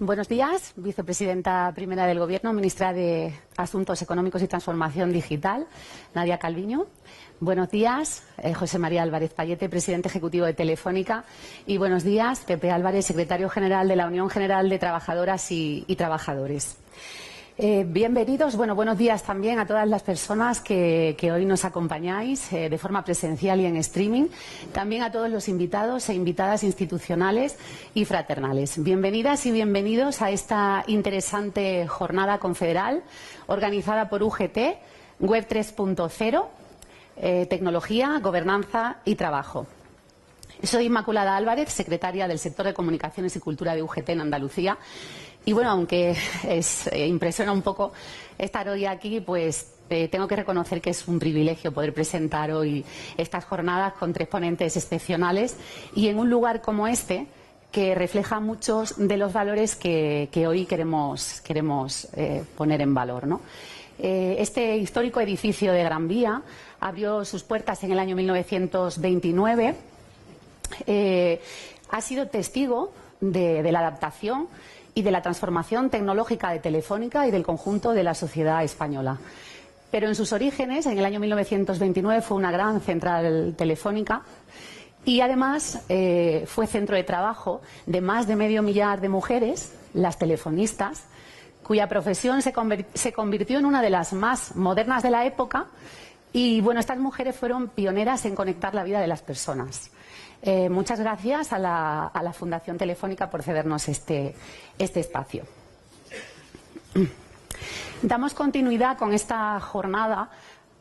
Buenos días, vicepresidenta primera del Gobierno, ministra de Asuntos Económicos y Transformación Digital, Nadia Calviño. Buenos días, José María Álvarez Payete, presidente ejecutivo de Telefónica. Y buenos días, Pepe Álvarez, secretario general de la Unión General de Trabajadoras y Trabajadores. Bienvenidos, buenos días también a todas las personas que hoy nos acompañáis de forma presencial y en streaming, también a todos los invitados e invitadas institucionales y fraternales. Bienvenidas y bienvenidos a esta interesante jornada confederal organizada por UGT, Web 3.0, Tecnología, Gobernanza y Trabajo. Soy Inmaculada Álvarez, secretaria del sector de Comunicaciones y Cultura de UGT en Andalucía. Y bueno, aunque impresiona un poco estar hoy aquí, pues tengo que reconocer que es un privilegio poder presentar hoy estas jornadas con tres ponentes excepcionales y en un lugar como este que refleja muchos de los valores que hoy queremos poner en valor, ¿no? Este histórico edificio de Gran Vía abrió sus puertas en el año 1929. Ha sido testigo de la adaptación y de la transformación tecnológica de Telefónica y del conjunto de la sociedad española. Pero en sus orígenes, en el año 1929, fue una gran central telefónica y además fue centro de trabajo de más de medio millar de mujeres, las telefonistas, cuya profesión se convirtió en una de las más modernas de la época y, bueno, estas mujeres fueron pioneras en conectar la vida de las personas. Muchas gracias a la Fundación Telefónica por cedernos este espacio. Damos continuidad con esta jornada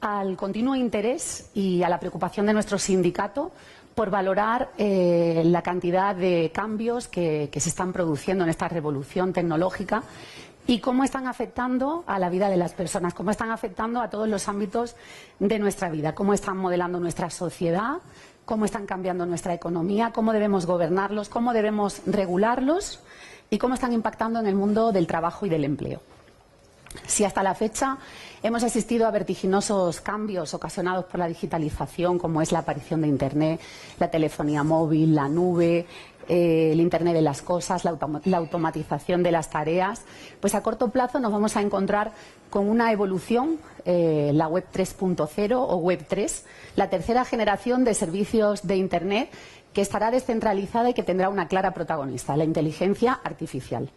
al continuo interés y a la preocupación de nuestro sindicato por valorar la cantidad de cambios que se están produciendo en esta revolución tecnológica y cómo están afectando a la vida de las personas, cómo están afectando a todos los ámbitos de nuestra vida, cómo están modelando nuestra sociedad, cómo están cambiando nuestra economía, cómo debemos gobernarlos, cómo debemos regularlos y cómo están impactando en el mundo del trabajo y del empleo. Si hasta la fecha hemos asistido a vertiginosos cambios ocasionados por la digitalización, como es la aparición de Internet, la telefonía móvil, la nube, el Internet de las cosas, la automatización de las tareas, pues a corto plazo nos vamos a encontrar con una evolución, la Web 3.0 o Web 3, la tercera generación de servicios de Internet que estará descentralizada y que tendrá una clara protagonista, la inteligencia artificial,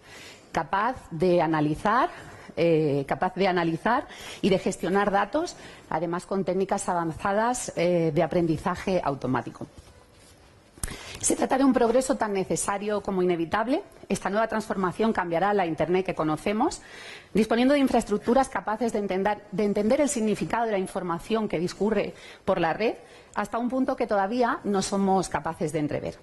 capaz de analizar y de gestionar datos, además con técnicas avanzadas de aprendizaje automático. Se trata de un progreso tan necesario como inevitable. Esta nueva transformación cambiará la Internet que conocemos, disponiendo de infraestructuras capaces de entender el significado de la información que discurre por la red hasta un punto que todavía no somos capaces de entrever.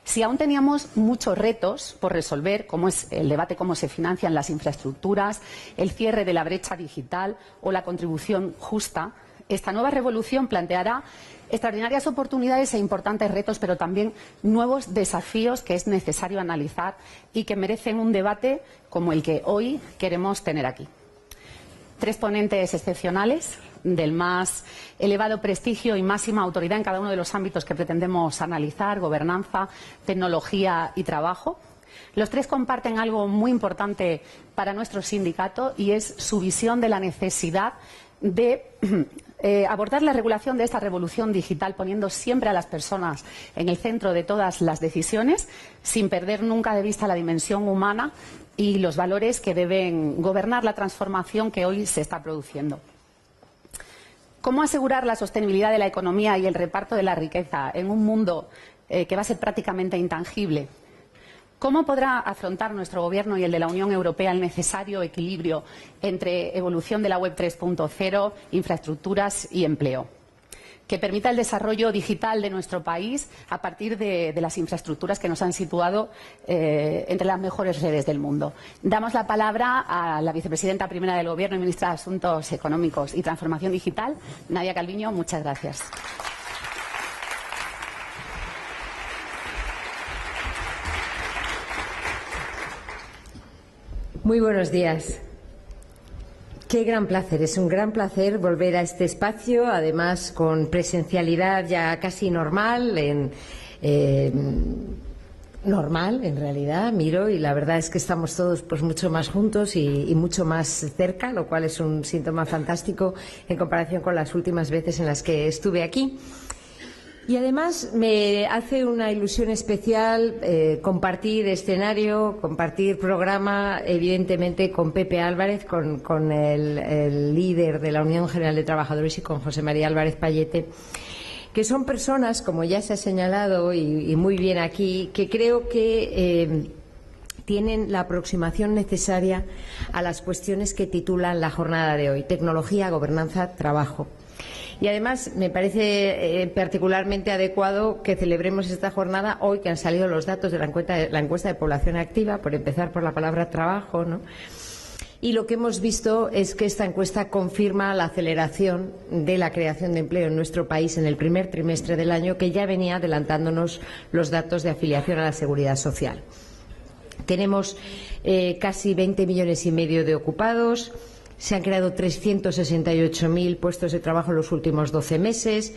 Si aún teníamos muchos retos por resolver, como es el debate cómo se financian las infraestructuras, el cierre de la brecha digital o la contribución justa, esta nueva revolución planteará extraordinarias oportunidades e importantes retos, pero también nuevos desafíos que es necesario analizar y que merecen un debate como el que hoy queremos tener aquí. Tres ponentes excepcionales del más elevado prestigio y máxima autoridad en cada uno de los ámbitos que pretendemos analizar: gobernanza, tecnología y trabajo. Los tres comparten algo muy importante para nuestro sindicato y es su visión de la necesidad de abordar la regulación de esta revolución digital poniendo siempre a las personas en el centro de todas las decisiones, sin perder nunca de vista la dimensión humana y los valores que deben gobernar la transformación que hoy se está produciendo. ¿Cómo asegurar la sostenibilidad de la economía y el reparto de la riqueza en un mundo que va a ser prácticamente intangible? ¿Cómo podrá afrontar nuestro Gobierno y el de la Unión Europea el necesario equilibrio entre evolución de la Web 3.0, infraestructuras y empleo, que permita el desarrollo digital de nuestro país a partir de las infraestructuras que nos han situado entre las mejores redes del mundo? Damos la palabra a la vicepresidenta primera del Gobierno y ministra de Asuntos Económicos y Transformación Digital, Nadia Calviño. Muchas gracias. Muy buenos días. Qué gran placer, es un gran placer volver a este espacio, además con presencialidad ya casi normal, normal, en realidad, miro, y la verdad es que estamos todos pues mucho más juntos y mucho más cerca, lo cual es un síntoma fantástico en comparación con las últimas veces en las que estuve aquí. Y además me hace una ilusión especial compartir escenario, compartir programa, evidentemente con Pepe Álvarez, con el líder de la Unión General de Trabajadores, y con José María Álvarez Payete, que son personas, como ya se ha señalado y muy bien aquí, que creo que tienen la aproximación necesaria a las cuestiones que titulan la jornada de hoy: tecnología, gobernanza, trabajo. Y además me parece particularmente adecuado que celebremos esta jornada hoy, que han salido los datos de la encuesta de población activa, por empezar por la palabra trabajo, ¿no? Y lo que hemos visto es que esta encuesta confirma la aceleración de la creación de empleo en nuestro país en el primer trimestre del año, que ya venía adelantándonos los datos de afiliación a la Seguridad Social. Tenemos casi 20,5 millones de ocupados. Se han creado 368.000 puestos de trabajo en los últimos 12 meses.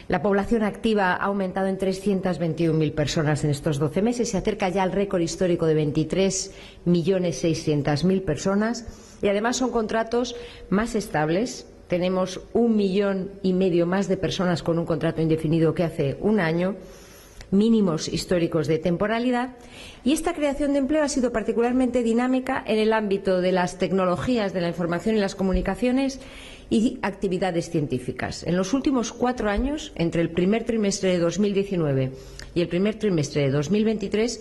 La población activa ha aumentado en 321.000 personas en estos 12 meses. Se acerca ya al récord histórico de 23,6 millones personas. Y además son contratos más estables. Tenemos 1,5 millones más de personas con un contrato indefinido que hace un año. Mínimos históricos de temporalidad, y esta creación de empleo ha sido particularmente dinámica en el ámbito de las tecnologías de la información y las comunicaciones y actividades científicas. En los últimos 4 años, entre el primer trimestre de 2019 y el primer trimestre de 2023,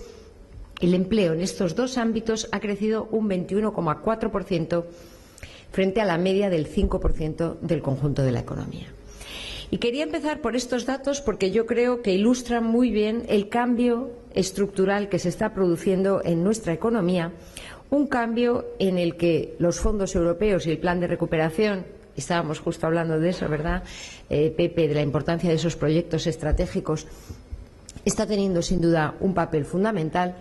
el empleo en estos dos ámbitos ha crecido un 21,4% frente a la media del 5% del conjunto de la economía. Y quería empezar por estos datos porque yo creo que ilustran muy bien el cambio estructural que se está produciendo en nuestra economía, un cambio en el que los fondos europeos y el plan de recuperación, estábamos justo hablando de eso, ¿verdad, Pepe?, de la importancia de esos proyectos estratégicos, está teniendo sin duda un papel fundamental,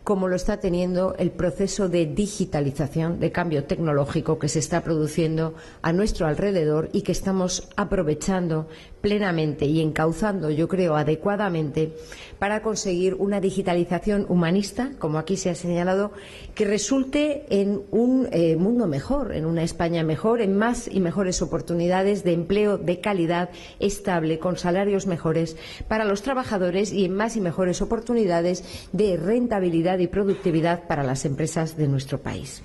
como lo está teniendo el proceso de digitalización, de cambio tecnológico que se está produciendo a nuestro alrededor y que estamos aprovechando plenamente y encauzando, yo creo, adecuadamente para conseguir una digitalización humanista, como aquí se ha señalado, que resulte en un mundo mejor, en una España mejor, en más y mejores oportunidades de empleo de calidad, estable, con salarios mejores para los trabajadores, y en más y mejores oportunidades de rentabilidad y productividad para las empresas de nuestro país.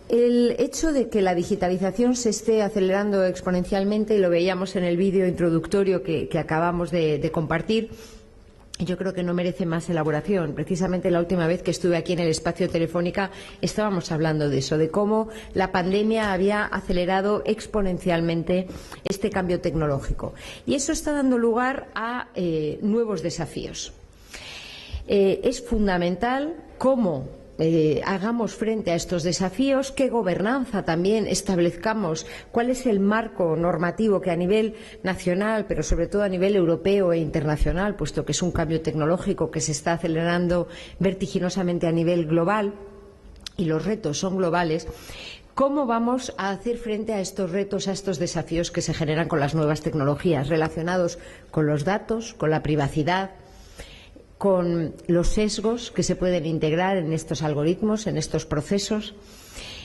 El hecho de que la digitalización se esté acelerando exponencialmente, y lo veíamos en el vídeo introductorio que acabamos de compartir, yo creo que no merece más elaboración. Precisamente la última vez que estuve aquí en el espacio Telefónica estábamos hablando de eso, de cómo la pandemia había acelerado exponencialmente este cambio tecnológico. Y eso está dando lugar a nuevos desafíos. Es fundamental cómo hagamos frente a estos desafíos, qué gobernanza también establezcamos, cuál es el marco normativo que a nivel nacional, pero sobre todo a nivel europeo e internacional, puesto que es un cambio tecnológico que se está acelerando vertiginosamente a nivel global y los retos son globales. ¿Cómo vamos a hacer frente a estos retos, a estos desafíos que se generan con las nuevas tecnologías relacionados con los datos, con la privacidad, con los sesgos que se pueden integrar en estos algoritmos, en estos procesos,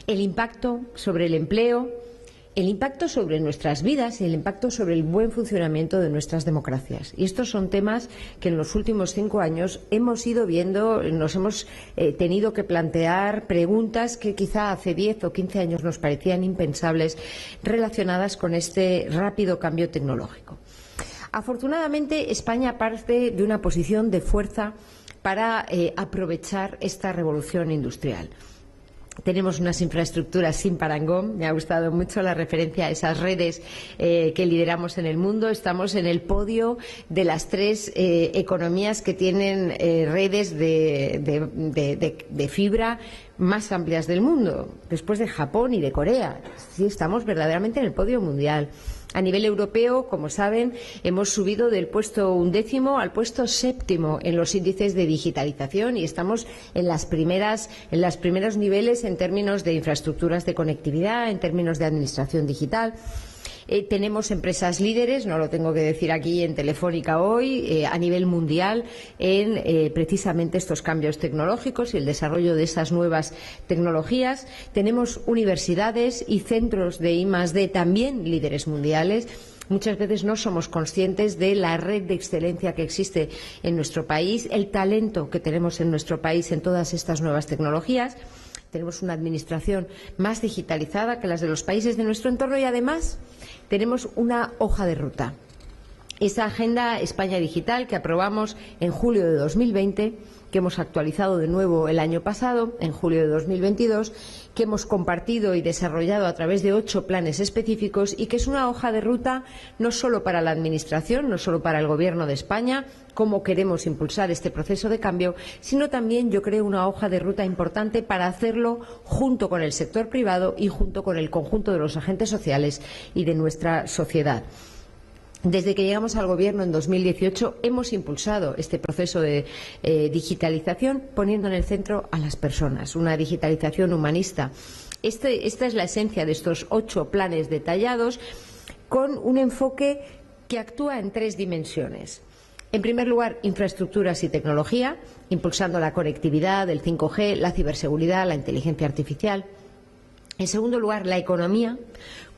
el impacto sobre el empleo, el impacto sobre nuestras vidas y el impacto sobre el buen funcionamiento de nuestras democracias? Y estos son temas que en los últimos 5 años hemos ido viendo, nos hemos tenido que plantear preguntas que quizá hace 10 o 15 años nos parecían impensables, relacionadas con este rápido cambio tecnológico. Afortunadamente, España parte de una posición de fuerza para aprovechar esta revolución industrial. Tenemos unas infraestructuras sin parangón. Me ha gustado mucho la referencia a esas redes que lideramos en el mundo. Estamos en el podio de las 3 economías que tienen redes de fibra más amplias del mundo, después de Japón y de Corea. Sí, estamos verdaderamente en el podio mundial. A nivel europeo, como saben, hemos subido del puesto 11º al puesto 7º en los índices de digitalización, y estamos en los primeros niveles en términos de infraestructuras de conectividad, en términos de administración digital. Tenemos empresas líderes, no lo tengo que decir aquí en Telefónica hoy, a nivel mundial en precisamente estos cambios tecnológicos y el desarrollo de esas nuevas tecnologías. Tenemos universidades y centros de I+D también líderes mundiales. Muchas veces no somos conscientes de la red de excelencia que existe en nuestro país, el talento que tenemos en nuestro país en todas estas nuevas tecnologías. Tenemos una administración más digitalizada que las de los países de nuestro entorno y, además, tenemos una hoja de ruta. Esa Agenda España Digital que aprobamos en julio de 2020, que hemos actualizado de nuevo el año pasado, en julio de 2022, que hemos compartido y desarrollado a través de 8 planes específicos y que es una hoja de ruta no solo para la Administración, no solo para el Gobierno de España, cómo queremos impulsar este proceso de cambio, sino también, yo creo, una hoja de ruta importante para hacerlo junto con el sector privado y junto con el conjunto de los agentes sociales y de nuestra sociedad. Desde que llegamos al Gobierno en 2018 hemos impulsado este proceso de digitalización poniendo en el centro a las personas, una digitalización humanista. Esta es la esencia de estos 8 planes detallados, con un enfoque que actúa en 3 dimensiones. En primer lugar, infraestructuras y tecnología, impulsando la conectividad, el 5G, la ciberseguridad, la inteligencia artificial. En segundo lugar, la economía,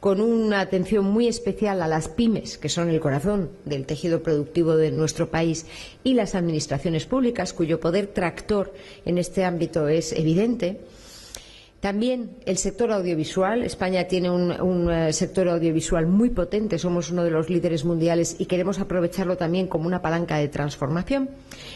con una atención muy especial a las pymes, que son el corazón del tejido productivo de nuestro país, y las administraciones públicas, cuyo poder tractor en este ámbito es evidente. También el sector audiovisual. España tiene un sector audiovisual muy potente, somos uno de los líderes mundiales y queremos aprovecharlo también como una palanca de transformación.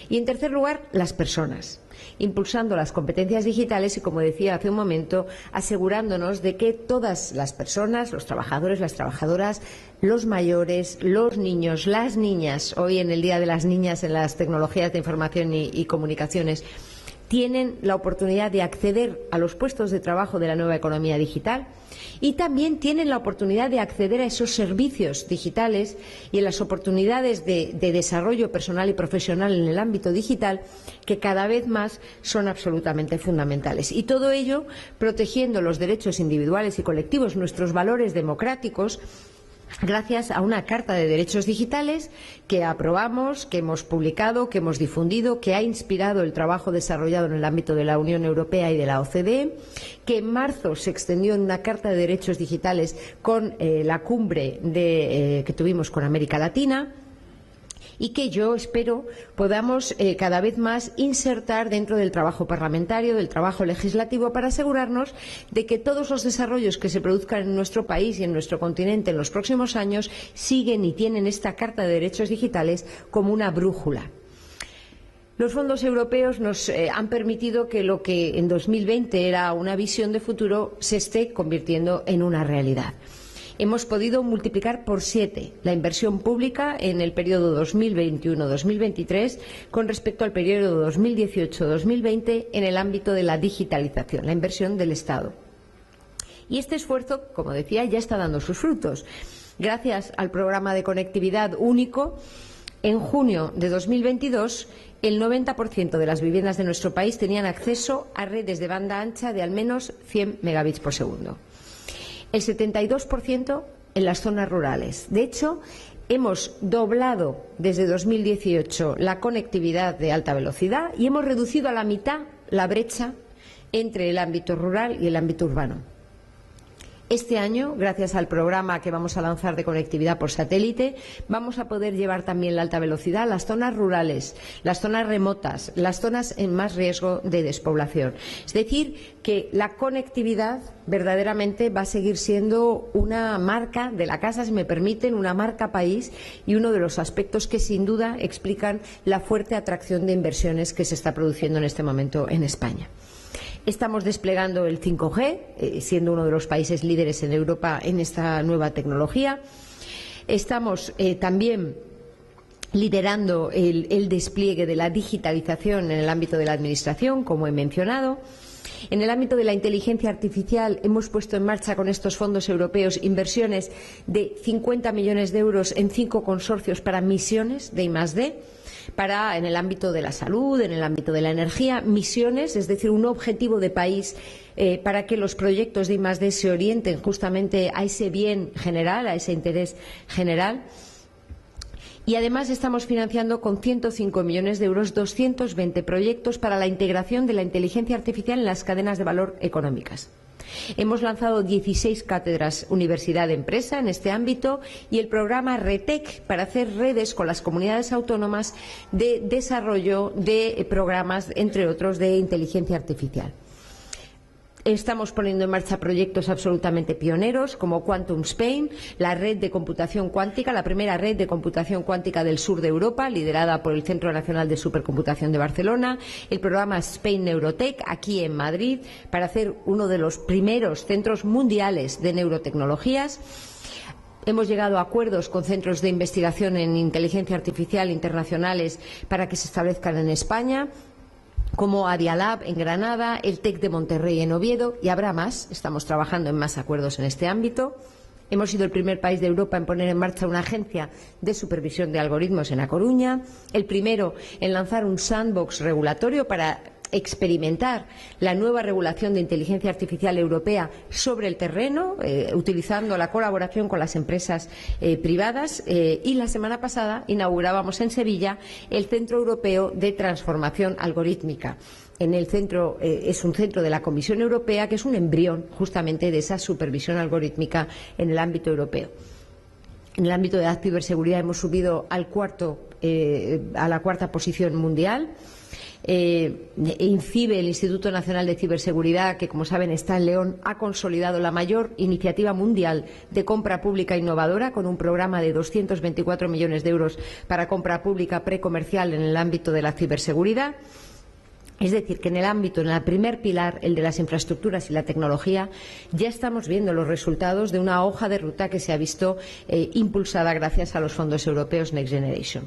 Y, en tercer lugar, las personas, impulsando las competencias digitales y, como decía hace un momento, asegurándonos de que todas las personas, los trabajadores, las trabajadoras, los mayores, los niños, las niñas, hoy en el Día de las Niñas en las tecnologías de información y comunicaciones, tienen la oportunidad de acceder a los puestos de trabajo de la nueva economía digital y también tienen la oportunidad de acceder a esos servicios digitales y a las oportunidades de desarrollo personal y profesional en el ámbito digital, que cada vez más son absolutamente fundamentales. Y todo ello protegiendo los derechos individuales y colectivos, nuestros valores democráticos, gracias a una Carta de Derechos Digitales que aprobamos, que hemos publicado, que hemos difundido, que ha inspirado el trabajo desarrollado en el ámbito de la Unión Europea y de la OCDE, que en marzo se extendió en una Carta de Derechos Digitales con la cumbre que tuvimos con América Latina, y que yo espero podamos cada vez más insertar dentro del trabajo parlamentario, del trabajo legislativo, para asegurarnos de que todos los desarrollos que se produzcan en nuestro país y en nuestro continente en los próximos años siguen y tienen esta Carta de Derechos Digitales como una brújula. Los fondos europeos nos han permitido que lo que en 2020 era una visión de futuro se esté convirtiendo en una realidad. Hemos podido multiplicar por 7 la inversión pública en el periodo 2021-2023 con respecto al periodo 2018-2020 en el ámbito de la digitalización, la inversión del Estado. Y este esfuerzo, como decía, ya está dando sus frutos. Gracias al programa de conectividad único, en junio de 2022 el 90% de las viviendas de nuestro país tenían acceso a redes de banda ancha de al menos 100 megabits por segundo. El 72% en las zonas rurales. De hecho, hemos doblado desde 2018 la conectividad de alta velocidad y hemos reducido a la mitad la brecha entre el ámbito rural y el ámbito urbano. Este año, gracias al programa que vamos a lanzar de conectividad por satélite, vamos a poder llevar también la alta velocidad a las zonas rurales, las zonas remotas, las zonas en más riesgo de despoblación. Es decir, que la conectividad verdaderamente va a seguir siendo una marca de la casa, si me permiten, una marca país, y uno de los aspectos que sin duda explican la fuerte atracción de inversiones que se está produciendo en este momento en España. Estamos desplegando el 5G, siendo uno de los países líderes en Europa en esta nueva tecnología. Estamos también liderando el despliegue de la digitalización en el ámbito de la Administración, como he mencionado. En el ámbito de la inteligencia artificial hemos puesto en marcha con estos fondos europeos inversiones de 50 millones de euros en 5 consorcios para misiones de I+D, en el ámbito de la salud, en el ámbito de la energía, misiones, es decir, un objetivo de país para que los proyectos de I+D se orienten justamente a ese bien general, a ese interés general. Y además estamos financiando con 105 millones de euros 220 proyectos para la integración de la inteligencia artificial en las cadenas de valor económicas. Hemos lanzado 16 cátedras Universidad de Empresa en este ámbito y el programa RETEC para hacer redes con las comunidades autónomas de desarrollo de programas, entre otros, de inteligencia artificial. Estamos poniendo en marcha proyectos absolutamente pioneros como Quantum Spain, la red de computación cuántica, la primera red de computación cuántica del sur de Europa, liderada por el Centro Nacional de Supercomputación de Barcelona, el programa Spain Neurotech, aquí en Madrid, para hacer uno de los primeros centros mundiales de neurotecnologías. Hemos llegado a acuerdos con centros de investigación en inteligencia artificial internacionales para que se establezcan en España, como Adialab en Granada, el TEC de Monterrey en Oviedo, y habrá más. Estamos trabajando en más acuerdos en este ámbito. Hemos sido el primer país de Europa en poner en marcha una agencia de supervisión de algoritmos en A Coruña, el primero en lanzar un sandbox regulatorio para experimentar la nueva regulación de inteligencia artificial europea sobre el terreno, utilizando la colaboración con las empresas privadas, y la semana pasada inaugurábamos en Sevilla el Centro Europeo de Transformación Algorítmica. En el centro es un centro de la Comisión Europea que es un embrión justamente de esa supervisión algorítmica en el ámbito europeo. En el ámbito de la ciberseguridad hemos subido a la cuarta posición mundial. INCIBE, el Instituto Nacional de Ciberseguridad, que como saben está en León, ha consolidado la mayor iniciativa mundial de compra pública innovadora con un programa de 224 millones de euros para compra pública precomercial en el ámbito de la ciberseguridad. Es decir, que en el primer pilar, el de las infraestructuras y la tecnología, ya estamos viendo los resultados de una hoja de ruta que se ha visto impulsada gracias a los fondos europeos Next Generation.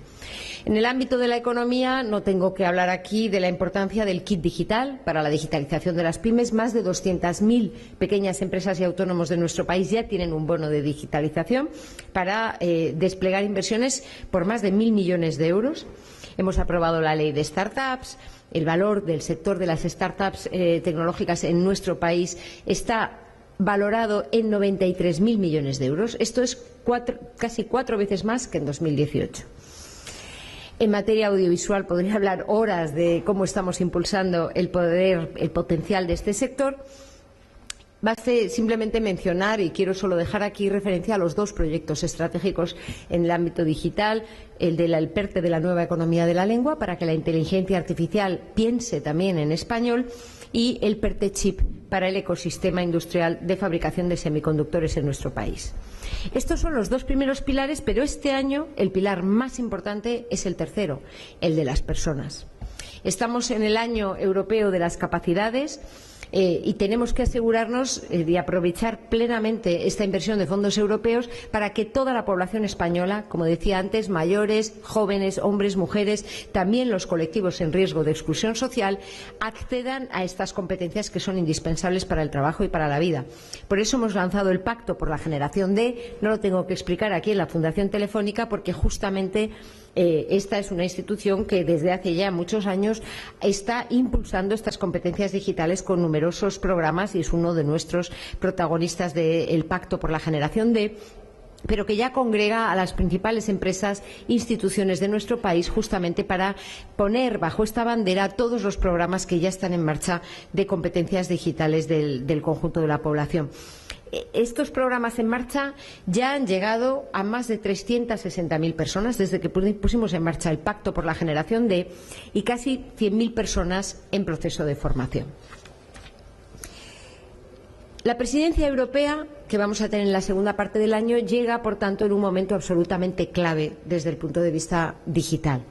En el ámbito de la economía, no tengo que hablar aquí de la importancia del kit digital para la digitalización de las pymes. Más de 200.000 pequeñas empresas y autónomos de nuestro país ya tienen un bono de digitalización para desplegar inversiones por más de 1.000 millones de euros. Hemos aprobado la ley de startups. El valor del sector de las startups tecnológicas en nuestro país está valorado en 93.000 millones de euros. Esto es casi 4 veces más que en 2018. En materia audiovisual podría hablar horas de cómo estamos impulsando el potencial de este sector. Baste simplemente mencionar, y quiero solo dejar aquí referencia a los 2 proyectos estratégicos en el ámbito digital, el del PERTE de la nueva economía de la lengua, para que la inteligencia artificial piense también en español, y el PERTE Chip para el ecosistema industrial de fabricación de semiconductores en nuestro país. Estos son los 2 primeros pilares, pero este año el pilar más importante es el tercero, el de las personas. Estamos en el año europeo de las capacidades. Y tenemos que asegurarnos de aprovechar plenamente esta inversión de fondos europeos para que toda la población española, como decía antes, mayores, jóvenes, hombres, mujeres, también los colectivos en riesgo de exclusión social, accedan a estas competencias que son indispensables para el trabajo y para la vida. Por eso hemos lanzado el Pacto por la Generación D. No lo tengo que explicar aquí en la Fundación Telefónica, porque justamente esta es una institución que desde hace ya muchos años está impulsando estas competencias digitales con numerosos programas y es uno de nuestros protagonistas del Pacto por la Generación D, pero que ya congrega a las principales empresas e instituciones de nuestro país justamente para poner bajo esta bandera todos los programas que ya están en marcha de competencias digitales del conjunto de la población. Estos programas en marcha ya han llegado a más de 360.000 personas desde que pusimos en marcha el Pacto por la Generación D y casi 100.000 personas en proceso de formación. La presidencia europea que vamos a tener en la segunda parte del año llega, por tanto, en un momento absolutamente clave desde el punto de vista digital.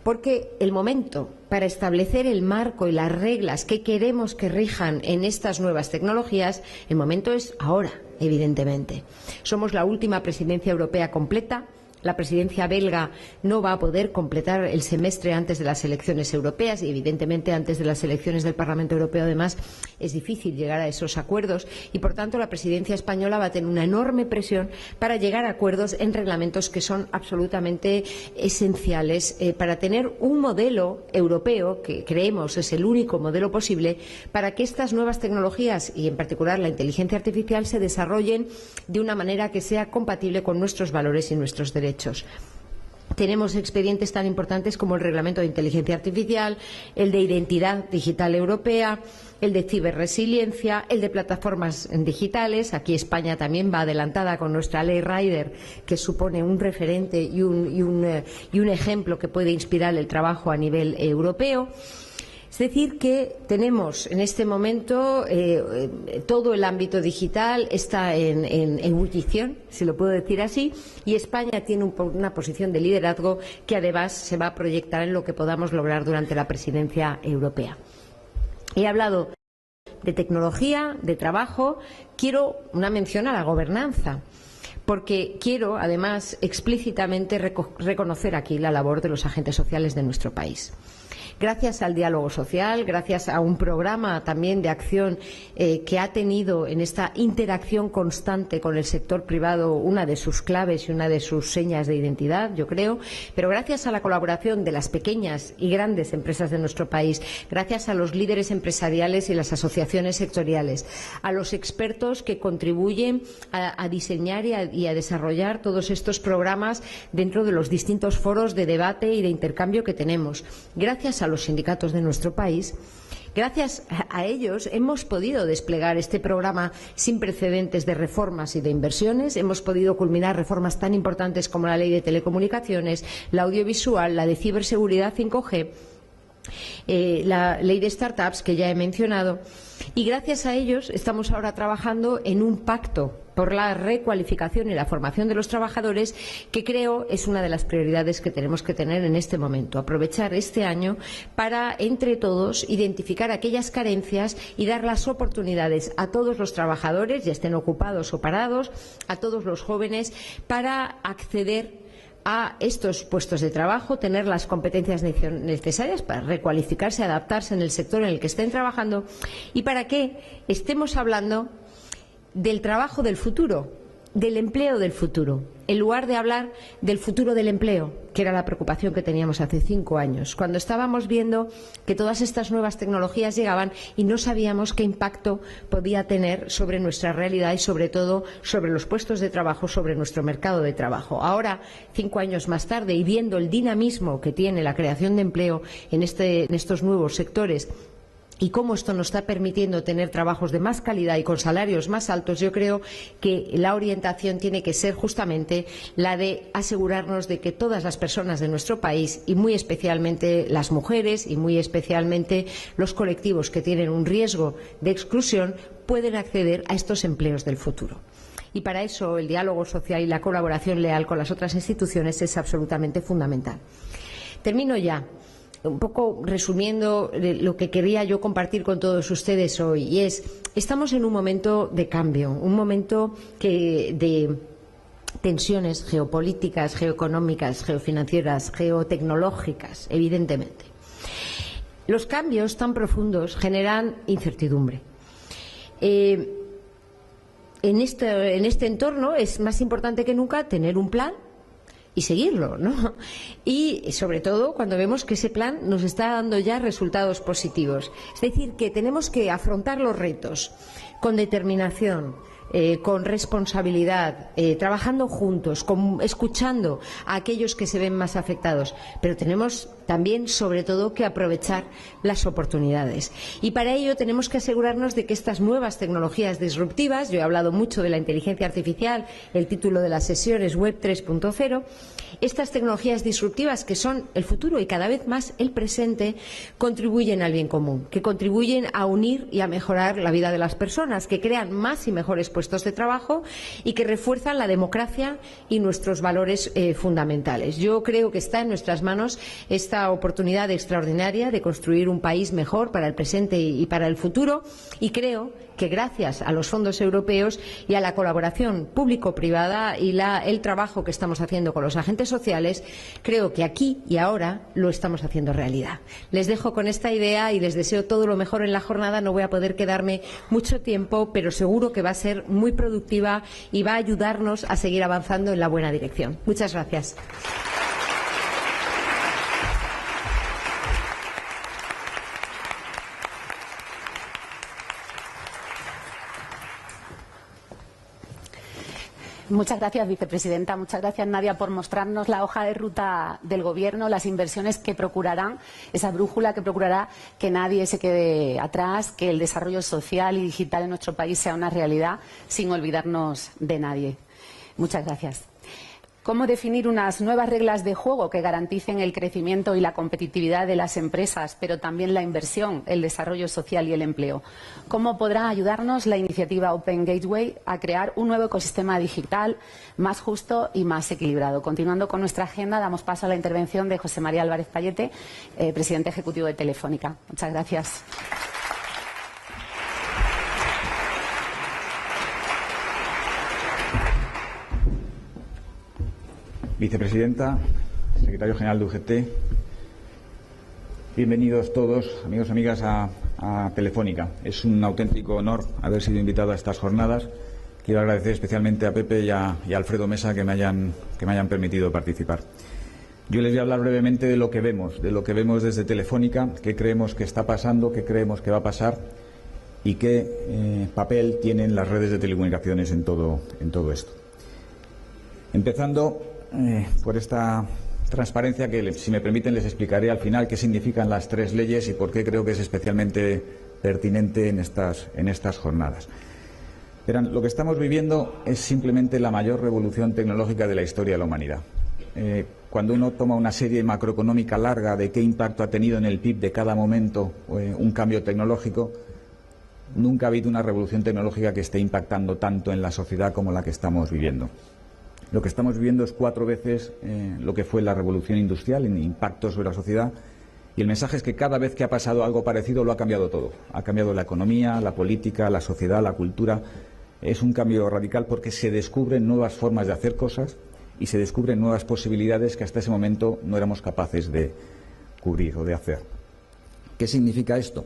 Porque el momento para establecer el marco y las reglas que queremos que rijan en estas nuevas tecnologías, el momento es ahora, evidentemente. Somos la última presidencia europea completa. La presidencia belga no va a poder completar el semestre antes de las elecciones europeas y, evidentemente, antes de las elecciones del Parlamento Europeo, además, es difícil llegar a esos acuerdos y, por tanto, la presidencia española va a tener una enorme presión para llegar a acuerdos en reglamentos que son absolutamente esenciales para tener un modelo europeo que creemos es el único modelo posible para que estas nuevas tecnologías y, en particular, la inteligencia artificial se desarrollen de una manera que sea compatible con nuestros valores y nuestros derechos. Tenemos expedientes tan importantes como el Reglamento de Inteligencia Artificial, el de Identidad Digital Europea, el de ciberresiliencia, el de plataformas digitales. Aquí España también va adelantada con nuestra ley Rider, que supone un referente y un ejemplo que puede inspirar el trabajo a nivel europeo. Es decir, que tenemos en este momento todo el ámbito digital está en ebullición, si lo puedo decir así, y España tiene una posición de liderazgo que además se va a proyectar en lo que podamos lograr durante la presidencia europea. He hablado de tecnología, de trabajo. Quiero una mención a la gobernanza, porque quiero, además, explícitamente reconocer aquí la labor de los agentes sociales de nuestro país. Gracias al diálogo social, gracias a un programa también de acción que ha tenido en esta interacción constante con el sector privado una de sus claves y una de sus señas de identidad, yo creo, pero gracias a la colaboración de las pequeñas y grandes empresas de nuestro país, gracias a los líderes empresariales y las asociaciones sectoriales, a los expertos que contribuyen a diseñar y a desarrollar todos estos programas dentro de los distintos foros de debate y de intercambio que tenemos, gracias a los sindicatos de nuestro país. Gracias a ellos hemos podido desplegar este programa sin precedentes de reformas y de inversiones. Hemos podido culminar reformas tan importantes como la Ley de Telecomunicaciones, la audiovisual, la de ciberseguridad 5G, la Ley de Startups, que ya he mencionado. Y gracias a ellos estamos ahora trabajando en un pacto por la recualificación y la formación de los trabajadores, que creo es una de las prioridades que tenemos que tener en este momento. Aprovechar este año para, entre todos, identificar aquellas carencias y dar las oportunidades a todos los trabajadores, ya estén ocupados o parados, a todos los jóvenes, para acceder a estos puestos de trabajo, tener las competencias necesarias para recualificarse, adaptarse en el sector en el que estén trabajando y para que estemos hablando del trabajo del futuro, del empleo del futuro, en lugar de hablar del futuro del empleo, que era la preocupación que teníamos hace 5 años, cuando estábamos viendo que todas estas nuevas tecnologías llegaban y no sabíamos qué impacto podía tener sobre nuestra realidad y, sobre todo, sobre los puestos de trabajo, sobre nuestro mercado de trabajo. Ahora, 5 años más tarde, y viendo el dinamismo que tiene la creación de empleo en estos nuevos sectores, y cómo esto nos está permitiendo tener trabajos de más calidad y con salarios más altos, yo creo que la orientación tiene que ser justamente la de asegurarnos de que todas las personas de nuestro país, y muy especialmente las mujeres y muy especialmente los colectivos que tienen un riesgo de exclusión, pueden acceder a estos empleos del futuro. Y para eso el diálogo social y la colaboración leal con las otras instituciones es absolutamente fundamental. Termino ya. Un poco resumiendo lo que quería yo compartir con todos ustedes hoy, y estamos en un momento de cambio, un momento de tensiones geopolíticas, geoeconómicas, geofinancieras, geotecnológicas, evidentemente. Los cambios tan profundos generan incertidumbre. En este entorno es más importante que nunca tener un plan y seguirlo, ¿no? Y sobre todo cuando vemos que ese plan nos está dando ya resultados positivos. Es decir, que tenemos que afrontar los retos con determinación, con responsabilidad, trabajando juntos, escuchando a aquellos que se ven más afectados, pero tenemos también, sobre todo, que aprovechar las oportunidades. Y para ello tenemos que asegurarnos de que estas nuevas tecnologías disruptivas, yo he hablado mucho de la inteligencia artificial, el título de la sesión es Web 3.0, estas tecnologías disruptivas que son el futuro y cada vez más el presente, contribuyen al bien común, que contribuyen a unir y a mejorar la vida de las personas, que crean más y mejores puestos de trabajo y que refuerzan la democracia y nuestros valores fundamentales. Yo creo que está en nuestras manos esta oportunidad extraordinaria de construir un país mejor para el presente y para el futuro, y creo que gracias a los fondos europeos y a la colaboración público-privada y el trabajo que estamos haciendo con los agentes sociales, creo que aquí y ahora lo estamos haciendo realidad. Les dejo con esta idea y les deseo todo lo mejor en la jornada. No voy a poder quedarme mucho tiempo, pero seguro que va a ser muy productiva y va a ayudarnos a seguir avanzando en la buena dirección. Muchas gracias. Muchas gracias, vicepresidenta. Muchas gracias, Nadia, por mostrarnos la hoja de ruta del Gobierno, las inversiones que procurarán, esa brújula que procurará que nadie se quede atrás, que el desarrollo social y digital en nuestro país sea una realidad, sin olvidarnos de nadie. Muchas gracias. ¿Cómo definir unas nuevas reglas de juego que garanticen el crecimiento y la competitividad de las empresas, pero también la inversión, el desarrollo social y el empleo? ¿Cómo podrá ayudarnos la iniciativa Open Gateway a crear un nuevo ecosistema digital más justo y más equilibrado? Continuando con nuestra agenda, damos paso a la intervención de José María Álvarez Pallete, presidente ejecutivo de Telefónica. Muchas gracias. Vicepresidenta, secretario general de UGT, bienvenidos todos, amigos y amigas, a Telefónica. Es un auténtico honor haber sido invitado a estas jornadas. Quiero agradecer especialmente a Pepe y a Alfredo Mesa que me hayan permitido participar. Yo les voy a hablar brevemente de lo que vemos desde Telefónica, qué creemos que está pasando, qué creemos que va a pasar y qué papel tienen las redes de telecomunicaciones en todo esto. Empezando por esta transparencia que, si me permiten, les explicaré al final qué significan las tres leyes y por qué creo que es especialmente pertinente en estas jornadas. Verán, lo que estamos viviendo es simplemente la mayor revolución tecnológica de la historia de la humanidad. Cuando uno toma una serie macroeconómica larga de qué impacto ha tenido en el PIB de cada momento un cambio tecnológico, nunca ha habido una revolución tecnológica que esté impactando tanto en la sociedad como la que estamos viviendo. Lo que estamos viviendo es 4 veces lo que fue la revolución industrial en impacto sobre la sociedad, y el mensaje es que cada vez que ha pasado algo parecido lo ha cambiado todo. Ha cambiado la economía, la política, la sociedad, la cultura. Es un cambio radical porque se descubren nuevas formas de hacer cosas y se descubren nuevas posibilidades que hasta ese momento no éramos capaces de cubrir o de hacer. ¿Qué significa esto?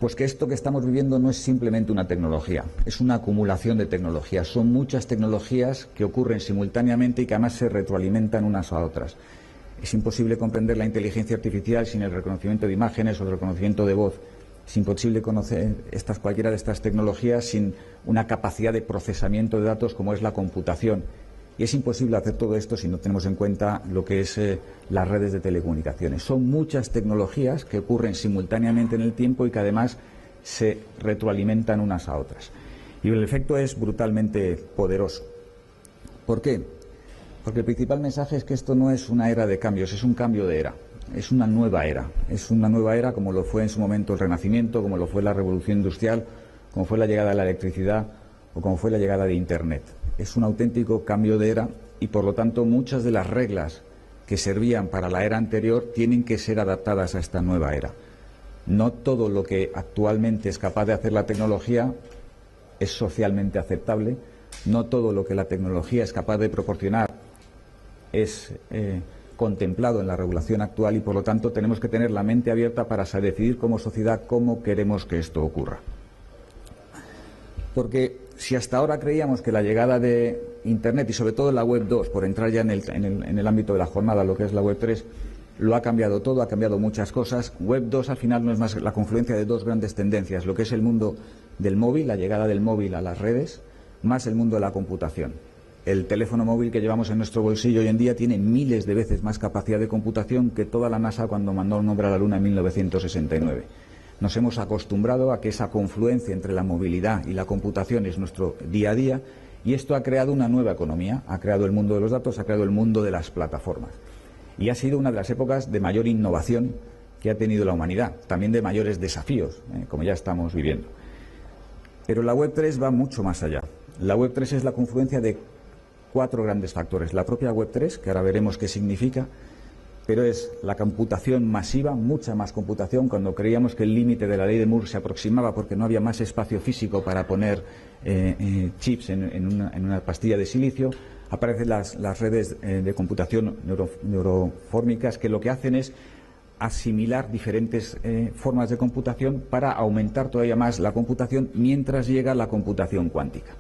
Pues que esto que estamos viviendo no es simplemente una tecnología, es una acumulación de tecnologías. Son muchas tecnologías que ocurren simultáneamente y que además se retroalimentan unas a otras. Es imposible comprender la inteligencia artificial sin el reconocimiento de imágenes o el reconocimiento de voz. Es imposible conocer cualquiera de estas tecnologías sin una capacidad de procesamiento de datos como es la computación. Y es imposible hacer todo esto si no tenemos en cuenta lo que es las redes de telecomunicaciones. Son muchas tecnologías que ocurren simultáneamente en el tiempo y que además se retroalimentan unas a otras. Y el efecto es brutalmente poderoso. ¿Por qué? Porque el principal mensaje es que esto no es una era de cambios, es un cambio de era. Es una nueva era. Es una nueva era como lo fue en su momento el Renacimiento, como lo fue la Revolución Industrial, como fue la llegada de la electricidad o como fue la llegada de Internet. Es un auténtico cambio de era y, por lo tanto, muchas de las reglas que servían para la era anterior tienen que ser adaptadas a esta nueva era. No todo lo que actualmente es capaz de hacer la tecnología es socialmente aceptable, no todo lo que la tecnología es capaz de proporcionar es contemplado en la regulación actual y, por lo tanto, tenemos que tener la mente abierta para decidir como sociedad cómo queremos que esto ocurra. Porque si hasta ahora creíamos que la llegada de Internet y sobre todo la Web 2, por entrar ya en el ámbito de la jornada, lo que es la Web 3, lo ha cambiado todo, ha cambiado muchas cosas. Web 2 al final no es más la confluencia de dos grandes tendencias, lo que es el mundo del móvil, la llegada del móvil a las redes, más el mundo de la computación. El teléfono móvil que llevamos en nuestro bolsillo hoy en día tiene miles de veces más capacidad de computación que toda la NASA cuando mandó un hombre a la Luna en 1969. Nos hemos acostumbrado a que esa confluencia entre la movilidad y la computación es nuestro día a día, y esto ha creado una nueva economía, ha creado el mundo de los datos, ha creado el mundo de las plataformas. Y ha sido una de las épocas de mayor innovación que ha tenido la humanidad, también de mayores desafíos, como ya estamos viviendo. Pero la Web 3 va mucho más allá. La Web 3 es la confluencia de 4 grandes factores. La propia Web 3, que ahora veremos qué significa, pero es la computación masiva, mucha más computación. Cuando creíamos que el límite de la ley de Moore se aproximaba porque no había más espacio físico para poner chips en una pastilla de silicio, aparecen las redes de computación neurofórmicas, que lo que hacen es asimilar diferentes formas de computación para aumentar todavía más la computación mientras llega la computación cuántica.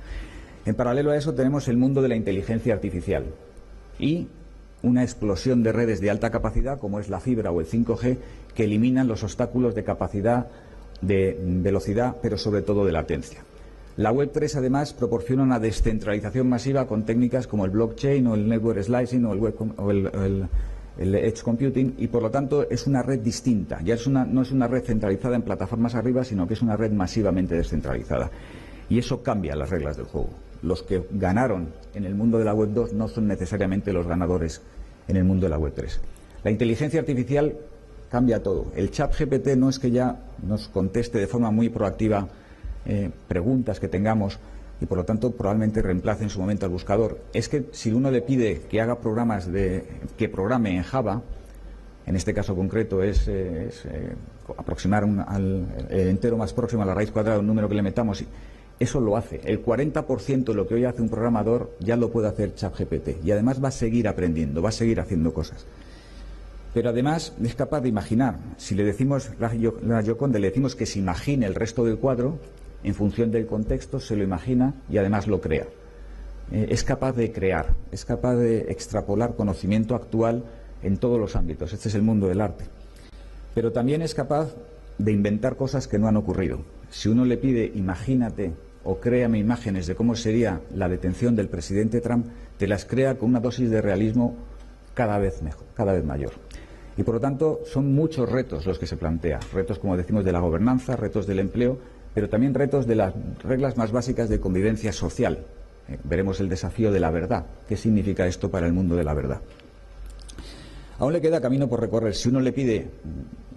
En paralelo a eso tenemos el mundo de la inteligencia artificial y una explosión de redes de alta capacidad, como es la fibra o el 5G, que eliminan los obstáculos de capacidad, de velocidad, pero sobre todo de latencia. La Web3, además, proporciona una descentralización masiva con técnicas como el blockchain o el network slicing o el edge computing, y por lo tanto es una red distinta. Ya no es una red centralizada en plataformas arriba, sino que es una red masivamente descentralizada. Y eso cambia las reglas del juego. Los que ganaron en el mundo de la Web 2 no son necesariamente los ganadores en el mundo de la Web 3. La inteligencia artificial cambia todo. El ChatGPT no es que ya nos conteste de forma muy proactiva preguntas que tengamos y por lo tanto probablemente reemplace en su momento al buscador. Es que si uno le pide que haga programas que programe en Java, en este caso concreto es aproximar el entero más próximo a la raíz cuadrada de un número que le metamos, eso lo hace. El 40% de lo que hoy hace un programador ya lo puede hacer ChatGPT y además va a seguir aprendiendo, va a seguir haciendo cosas. Pero además es capaz de imaginar. Si le decimos, la Gioconda, le decimos que se imagine el resto del cuadro, en función del contexto se lo imagina y además lo crea. Es capaz de crear, es capaz de extrapolar conocimiento actual en todos los ámbitos. Este es el mundo del arte. Pero también es capaz de inventar cosas que no han ocurrido. Si uno le pide, imagínate o créame imágenes de cómo sería la detención del presidente Trump, te las crea con una dosis de realismo cada vez mejor, cada vez mayor. Y por lo tanto son muchos retos los que se plantea. Retos, como decimos, de la gobernanza, retos del empleo, pero también retos de las reglas más básicas de convivencia social. Veremos el desafío de la verdad. ¿Qué significa esto para el mundo de la verdad? Aún le queda camino por recorrer. Si uno le pide,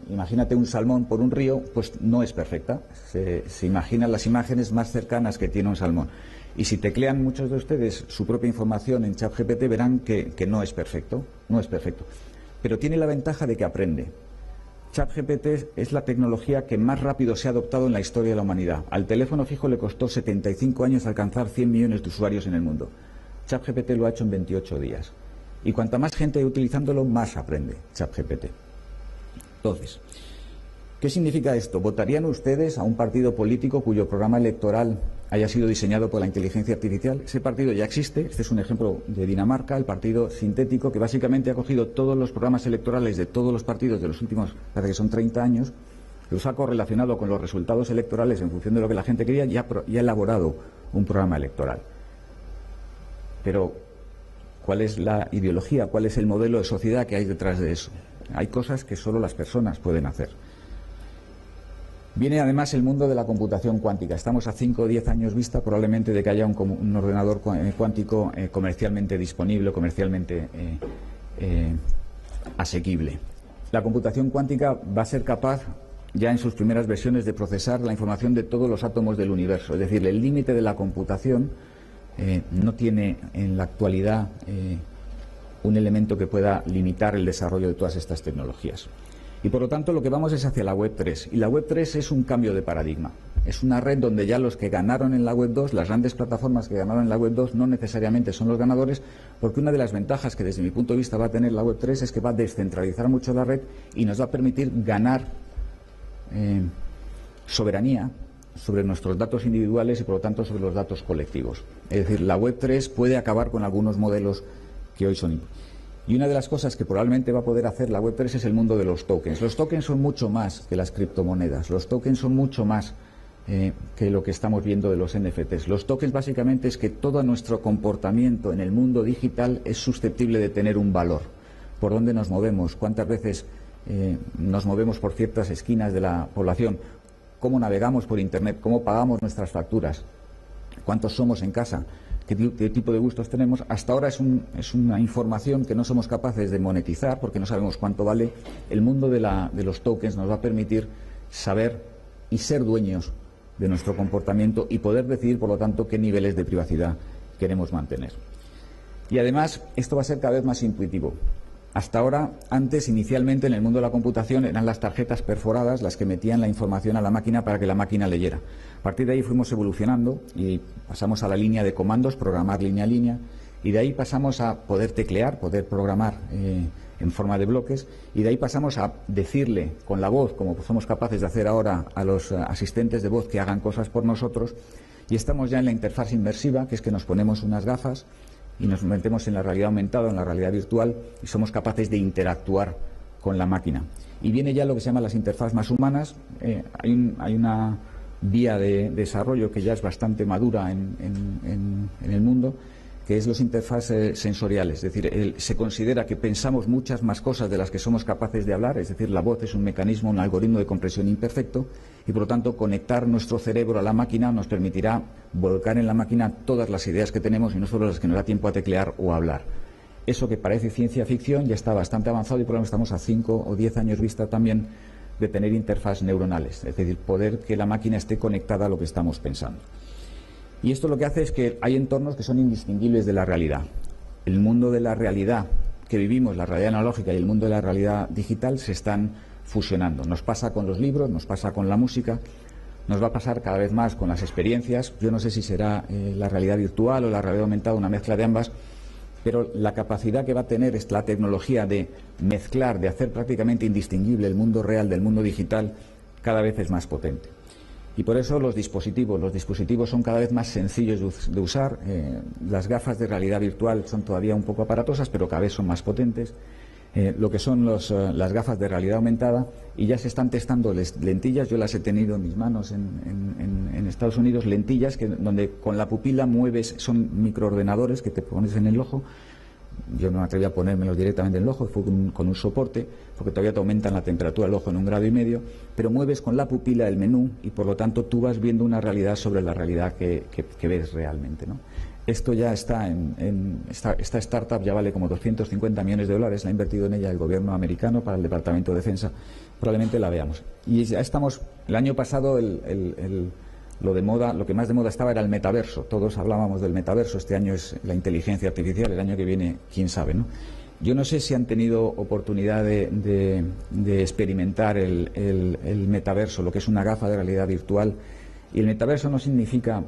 imagínate un salmón por un río, pues no es perfecta. Se imaginan las imágenes más cercanas que tiene un salmón. Y si teclean muchos de ustedes su propia información en ChatGPT, verán que no es perfecto. No es perfecto. Pero tiene la ventaja de que aprende. ChatGPT es la tecnología que más rápido se ha adoptado en la historia de la humanidad. Al teléfono fijo le costó 75 años alcanzar 100 millones de usuarios en el mundo. ChatGPT lo ha hecho en 28 días. Y cuanta más gente utilizándolo, más aprende ChatGPT. Entonces, ¿qué significa esto? ¿Votarían ustedes a un partido político cuyo programa electoral haya sido diseñado por la inteligencia artificial? Ese partido ya existe. Este es un ejemplo de Dinamarca, el partido sintético, que básicamente ha cogido todos los programas electorales de todos los partidos de los últimos, parece que son 30 años, los ha correlacionado con los resultados electorales en función de lo que la gente quería y ha elaborado un programa electoral. Pero, ¿cuál es la ideología? ¿Cuál es el modelo de sociedad que hay detrás de eso? Hay cosas que solo las personas pueden hacer. Viene además el mundo de la computación cuántica. Estamos a 5 o 10 años vista probablemente de que haya un ordenador cuántico comercialmente disponible, comercialmente asequible. La computación cuántica va a ser capaz, ya en sus primeras versiones, de procesar la información de todos los átomos del universo. Es decir, el límite de la computación no tiene en la actualidad un elemento que pueda limitar el desarrollo de todas estas tecnologías. Y por lo tanto lo que vamos es hacia la Web 3. Y la Web 3 es un cambio de paradigma. Es una red donde ya los que ganaron en la Web 2, las grandes plataformas que ganaron en la Web 2, no necesariamente son los ganadores, porque una de las ventajas que desde mi punto de vista va a tener la Web 3 es que va a descentralizar mucho la red y nos va a permitir ganar soberanía sobre nuestros datos individuales y por lo tanto sobre los datos colectivos. Es decir, la Web 3 puede acabar con algunos modelos que hoy son. Y una de las cosas que probablemente va a poder hacer la Web 3 es el mundo de los tokens. Los tokens son mucho más que las criptomonedas. Los tokens son mucho más que lo que estamos viendo de los NFTs. Los tokens básicamente es que todo nuestro comportamiento en el mundo digital es susceptible de tener un valor. Por dónde nos movemos, cuántas veces nos movemos por ciertas esquinas de la población, cómo navegamos por Internet, cómo pagamos nuestras facturas, cuántos somos en casa, qué tipo de gustos tenemos. Hasta ahora es una información que no somos capaces de monetizar porque no sabemos cuánto vale. El mundo de los tokens nos va a permitir saber y ser dueños de nuestro comportamiento y poder decidir, por lo tanto, qué niveles de privacidad queremos mantener. Y además, esto va a ser cada vez más intuitivo. Hasta ahora, antes, inicialmente, en el mundo de la computación, eran las tarjetas perforadas las que metían la información a la máquina para que la máquina leyera. A partir de ahí fuimos evolucionando y pasamos a la línea de comandos, programar línea a línea, y de ahí pasamos a poder teclear, poder programar en forma de bloques, y de ahí pasamos a decirle con la voz, como somos capaces de hacer ahora a los asistentes de voz que hagan cosas por nosotros, y estamos ya en la interfaz inmersiva, que es que nos ponemos unas gafas y nos metemos en la realidad aumentada, en la realidad virtual, y somos capaces de interactuar con la máquina. Y viene ya lo que se llama las interfaces más humanas. Hay una vía de desarrollo que ya es bastante madura en el mundo, que es los interfaces sensoriales. Es decir, se considera que pensamos muchas más cosas de las que somos capaces de hablar, es decir, la voz es un mecanismo, un algoritmo de compresión imperfecto, y por lo tanto conectar nuestro cerebro a la máquina nos permitirá volcar en la máquina todas las ideas que tenemos y no solo las que nos da tiempo a teclear o a hablar. Eso que parece ciencia ficción ya está bastante avanzado y por lo menos estamos a 5 o 10 años vista también de tener interfaces neuronales, es decir, poder que la máquina esté conectada a lo que estamos pensando. Y esto lo que hace es que hay entornos que son indistinguibles de la realidad. El mundo de la realidad que vivimos, la realidad analógica y el mundo de la realidad digital se están fusionando. Nos pasa con los libros, nos pasa con la música, nos va a pasar cada vez más con las experiencias. Yo no sé si será la realidad virtual o la realidad aumentada, una mezcla de ambas, pero la capacidad que va a tener la tecnología de mezclar, de hacer prácticamente indistinguible el mundo real del mundo digital, cada vez es más potente. Y por eso los dispositivos son cada vez más sencillos de usar. Las gafas de realidad virtual son todavía un poco aparatosas, pero cada vez son más potentes. Lo que son las gafas de realidad aumentada, y ya se están testando lentillas. Yo las he tenido en mis manos en Estados Unidos, lentillas donde con la pupila mueves, son microordenadores que te pones en el ojo. Yo no me atreví a ponérmelos directamente en el ojo, fue con un soporte, porque todavía te aumentan la temperatura del ojo en 1,5 grados, pero mueves con la pupila el menú y por lo tanto tú vas viendo una realidad sobre la realidad que ves realmente, ¿no? Esto ya está esta startup ya vale como 250 millones de dólares, la ha invertido en ella el gobierno americano para el Departamento de Defensa, probablemente la veamos. Y ya estamos, el año pasado lo que más de moda estaba era el metaverso. Todos hablábamos del metaverso. Este año es la inteligencia artificial. El año que viene, quién sabe, ¿no? Yo no sé si han tenido oportunidad de experimentar el metaverso, lo que es una gafa de realidad virtual. Y el metaverso no significa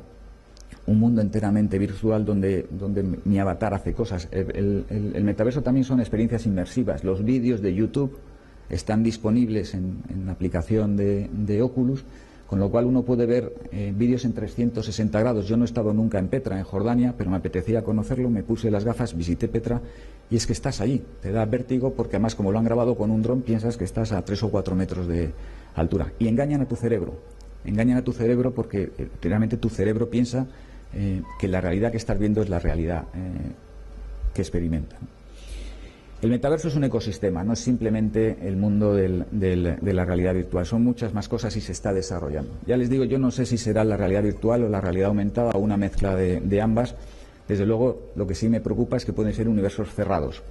un mundo enteramente virtual donde mi avatar hace cosas. El metaverso también son experiencias inmersivas. Los vídeos de YouTube están disponibles en la aplicación de Oculus, con lo cual uno puede ver vídeos en 360 grados. Yo no he estado nunca en Petra, en Jordania, pero me apetecía conocerlo, me puse las gafas, visité Petra, y es que estás allí, te da vértigo, porque además como lo han grabado con un dron, piensas que estás a 3 o 4 metros de altura. Y engañan a tu cerebro porque realmente tu cerebro piensa que la realidad que estás viendo es la realidad que experimenta. El metaverso es un ecosistema, no es simplemente el mundo de la realidad virtual, son muchas más cosas y se está desarrollando. Ya les digo, yo no sé si será la realidad virtual o la realidad aumentada o una mezcla de ambas. Desde luego, lo que sí me preocupa es que pueden ser universos cerrados,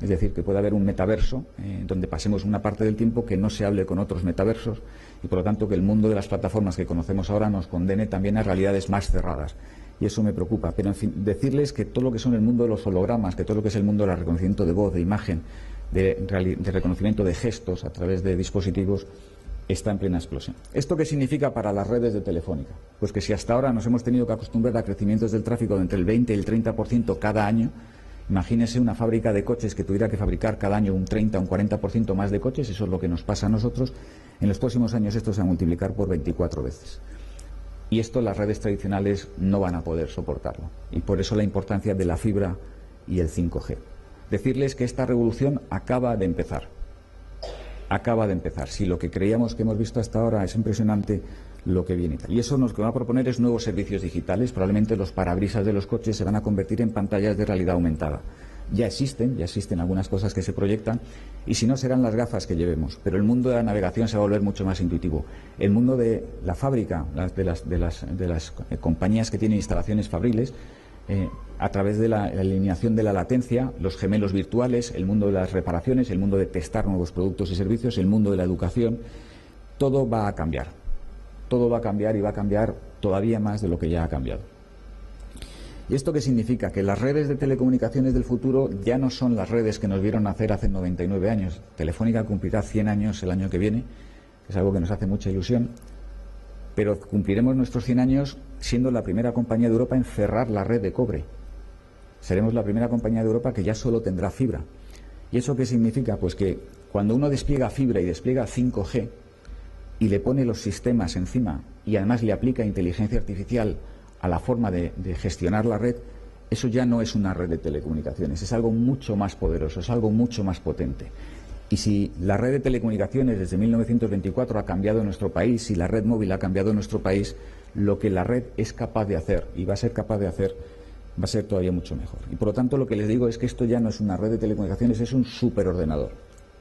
es decir, que puede haber un metaverso donde pasemos una parte del tiempo que no se hable con otros metaversos y por lo tanto que el mundo de las plataformas que conocemos ahora nos condene también a realidades más cerradas. Y eso me preocupa. Pero, en fin, decirles que todo lo que son el mundo de los hologramas, que todo lo que es el mundo del reconocimiento de voz, de imagen, de reconocimiento de gestos a través de dispositivos, está en plena explosión. ¿Esto qué significa para las redes de Telefónica? Pues que si hasta ahora nos hemos tenido que acostumbrar a crecimientos del tráfico de entre el 20 y el 30% cada año, imagínese una fábrica de coches que tuviera que fabricar cada año un 30 o un 40% más de coches. Eso es lo que nos pasa a nosotros. En los próximos años esto se va a multiplicar por 24 veces. Y esto las redes tradicionales no van a poder soportarlo. Y por eso la importancia de la fibra y el 5G. Decirles que esta revolución acaba de empezar. Acaba de empezar. Si lo que creíamos que hemos visto hasta ahora es impresionante, lo que viene. Y eso lo que va a proponer es nuevos servicios digitales. Probablemente los parabrisas de los coches se van a convertir en pantallas de realidad aumentada. Ya existen algunas cosas que se proyectan, y si no serán las gafas que llevemos, pero el mundo de la navegación se va a volver mucho más intuitivo. El mundo de la fábrica, de las compañías que tienen instalaciones fabriles, a través de la alineación de la latencia, los gemelos virtuales, el mundo de las reparaciones, el mundo de testar nuevos productos y servicios, el mundo de la educación, todo va a cambiar. Todo va a cambiar y va a cambiar todavía más de lo que ya ha cambiado. ¿Y esto qué significa? Que las redes de telecomunicaciones del futuro ya no son las redes que nos vieron nacer hace 99 años. Telefónica cumplirá 100 años el año que viene, que es algo que nos hace mucha ilusión, pero cumpliremos nuestros 100 años siendo la primera compañía de Europa en cerrar la red de cobre. Seremos la primera compañía de Europa que ya solo tendrá fibra. ¿Y eso qué significa? Pues que cuando uno despliega fibra y despliega 5G y le pone los sistemas encima y además le aplica inteligencia artificial a la forma de gestionar la red, eso ya no es una red de telecomunicaciones, es algo mucho más poderoso, es algo mucho más potente. Y si la red de telecomunicaciones desde 1924 ha cambiado en nuestro país, si la red móvil ha cambiado en nuestro país, lo que la red es capaz de hacer y va a ser capaz de hacer va a ser todavía mucho mejor. Y por lo tanto lo que les digo es que esto ya no es una red de telecomunicaciones, es un superordenador.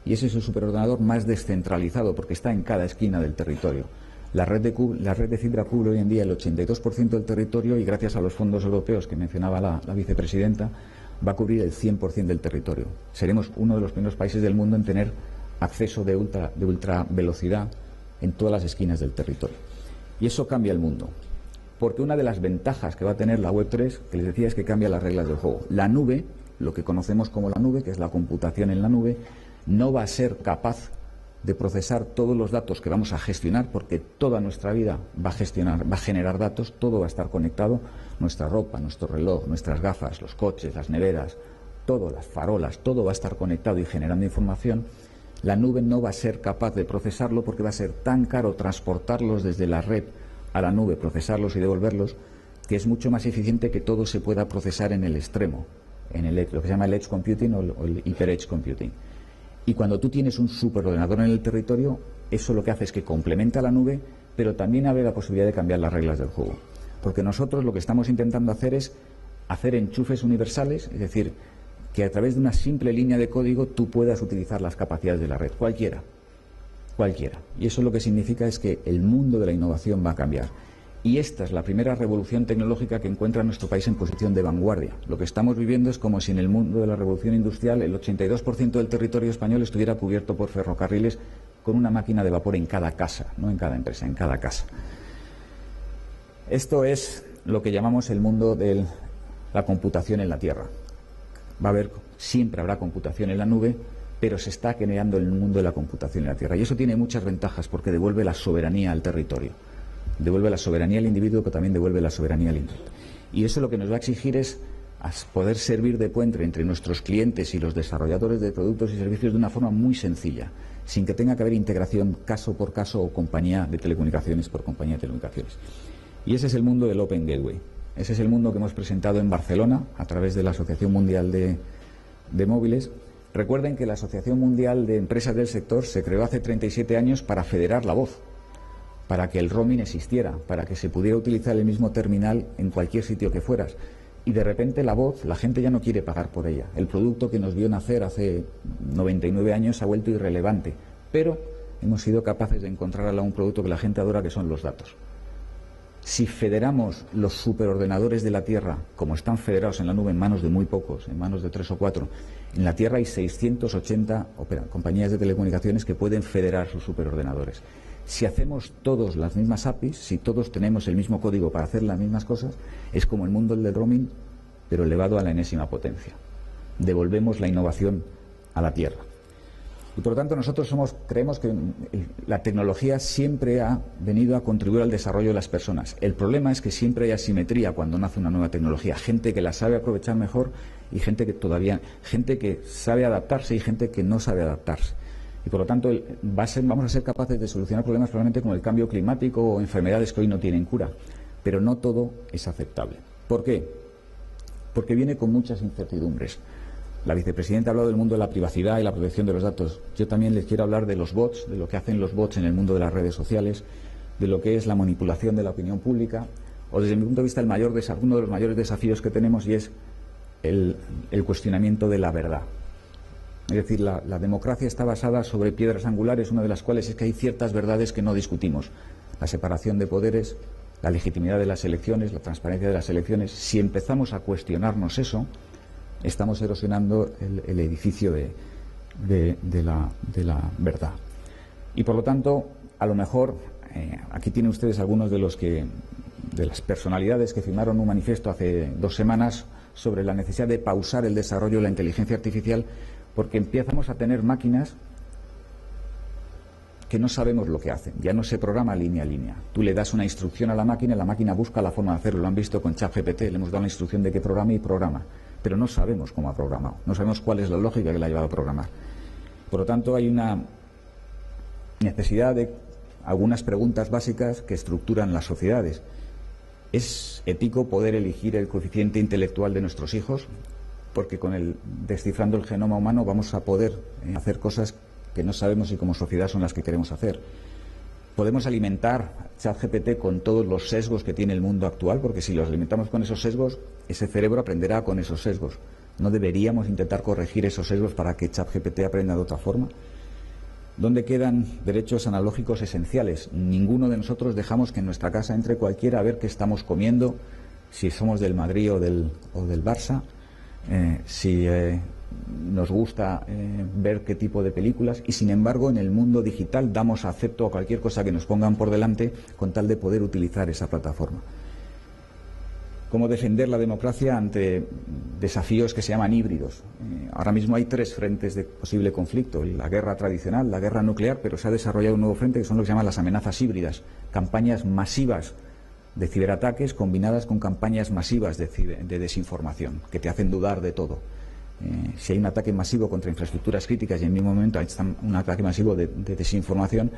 Y ese es el superordenador más descentralizado porque está en cada esquina del territorio. La red de fibra cubre hoy en día el 82% del territorio y gracias a los fondos europeos que mencionaba la vicepresidenta va a cubrir el 100% del territorio. Seremos uno de los primeros países del mundo en tener acceso de ultra velocidad en todas las esquinas del territorio. Y eso cambia el mundo. Porque una de las ventajas que va a tener la Web3, que les decía, es que cambia las reglas del juego. La nube, lo que conocemos como la nube, que es la computación en la nube, no va a ser capaz de procesar todos los datos que vamos a gestionar, porque toda nuestra vida va a generar datos, todo va a estar conectado, nuestra ropa, nuestro reloj, nuestras gafas, los coches, las neveras, todo, las farolas, todo va a estar conectado y generando información. La nube no va a ser capaz de procesarlo porque va a ser tan caro transportarlos desde la red a la nube, procesarlos y devolverlos, que es mucho más eficiente que todo se pueda procesar en el extremo, en lo que se llama el edge computing o el hyper edge computing. Y cuando tú tienes un superordenador en el territorio, eso lo que hace es que complementa la nube, pero también abre la posibilidad de cambiar las reglas del juego. Porque nosotros lo que estamos intentando hacer es hacer enchufes universales, es decir, que a través de una simple línea de código tú puedas utilizar las capacidades de la red, cualquiera. Y eso lo que significa es que el mundo de la innovación va a cambiar. Y esta es la primera revolución tecnológica que encuentra a nuestro país en posición de vanguardia. Lo que estamos viviendo es como si en el mundo de la revolución industrial el 82% del territorio español estuviera cubierto por ferrocarriles con una máquina de vapor en cada casa, no en cada empresa, en cada casa. Esto es lo que llamamos el mundo de la computación en la Tierra. Siempre habrá computación en la nube, pero se está creando el mundo de la computación en la Tierra. Y eso tiene muchas ventajas porque devuelve la soberanía al territorio. Devuelve la soberanía al individuo, pero también devuelve la soberanía al individuo. Y eso lo que nos va a exigir es poder servir de puente entre nuestros clientes y los desarrolladores de productos y servicios de una forma muy sencilla, sin que tenga que haber integración caso por caso o compañía de telecomunicaciones por compañía de telecomunicaciones. Y ese es el mundo del Open Gateway. Ese es el mundo que hemos presentado en Barcelona a través de la Asociación Mundial de Móviles. Recuerden que la Asociación Mundial de Empresas del Sector se creó hace 37 años para federar la voz, para que el roaming existiera, para que se pudiera utilizar el mismo terminal en cualquier sitio que fueras. Y de repente la voz, la gente ya no quiere pagar por ella. El producto que nos vio nacer hace 99 años ha vuelto irrelevante, pero hemos sido capaces de encontrar un producto que la gente adora, que son los datos. Si federamos los superordenadores de la Tierra, como están federados en la nube en manos de muy pocos, en manos de 3 o 4, en la Tierra hay 680 compañías de telecomunicaciones que pueden federar sus superordenadores. Si hacemos todos las mismas APIs, si todos tenemos el mismo código para hacer las mismas cosas, es como el mundo del roaming, pero elevado a la enésima potencia. Devolvemos la innovación a la Tierra. Y por lo tanto nosotros creemos que la tecnología siempre ha venido a contribuir al desarrollo de las personas. El problema es que siempre hay asimetría cuando nace una nueva tecnología. Gente que la sabe aprovechar mejor y gente que sabe adaptarse y gente que no sabe adaptarse. Y por lo tanto vamos a ser capaces de solucionar problemas probablemente como el cambio climático o enfermedades que hoy no tienen cura. Pero no todo es aceptable. ¿Por qué? Porque viene con muchas incertidumbres. La vicepresidenta ha hablado del mundo de la privacidad y la protección de los datos. Yo también les quiero hablar de los bots, de lo que hacen los bots en el mundo de las redes sociales, de lo que es la manipulación de la opinión pública, o desde mi punto de vista uno de los mayores desafíos que tenemos, y es el cuestionamiento de la verdad. Es decir, la democracia está basada sobre piedras angulares, una de las cuales es que hay ciertas verdades que no discutimos. La separación de poderes, la legitimidad de las elecciones, la transparencia de las elecciones. Si empezamos a cuestionarnos eso, estamos erosionando el edificio de la verdad. Y por lo tanto, a lo mejor, aquí tienen ustedes algunos de los que las personalidades que firmaron un manifiesto hace 2 semanas sobre la necesidad de pausar el desarrollo de la inteligencia artificial, porque empezamos a tener máquinas que no sabemos lo que hacen. Ya no se programa línea a línea. Tú le das una instrucción a la máquina busca la forma de hacerlo. Lo han visto con ChatGPT, le hemos dado la instrucción de que programe y programa. Pero no sabemos cómo ha programado, no sabemos cuál es la lógica que le ha llevado a programar. Por lo tanto, hay una necesidad de algunas preguntas básicas que estructuran las sociedades. ¿Es ético poder elegir el coeficiente intelectual de nuestros hijos? Porque descifrando el genoma humano vamos a poder hacer cosas que no sabemos si como sociedad son las que queremos hacer. ¿Podemos alimentar ChatGPT con todos los sesgos que tiene el mundo actual? Porque si los alimentamos con esos sesgos, ese cerebro aprenderá con esos sesgos. ¿No deberíamos intentar corregir esos sesgos para que ChatGPT aprenda de otra forma? ¿Dónde quedan derechos analógicos esenciales? Ninguno de nosotros dejamos que en nuestra casa entre cualquiera a ver qué estamos comiendo, si somos del Madrid o del Barça, si nos gusta ver qué tipo de películas, y sin embargo en el mundo digital damos acepto a cualquier cosa que nos pongan por delante con tal de poder utilizar esa plataforma. ¿Cómo defender la democracia ante desafíos que se llaman híbridos? Ahora mismo hay 3 frentes de posible conflicto: la guerra tradicional, la guerra nuclear, pero se ha desarrollado un nuevo frente que son lo que se llaman las amenazas híbridas, campañas masivas de ciberataques combinadas con campañas masivas de desinformación que te hacen dudar de todo. Si hay un ataque masivo contra infraestructuras críticas y en el mismo momento hay un ataque masivo de desinformación,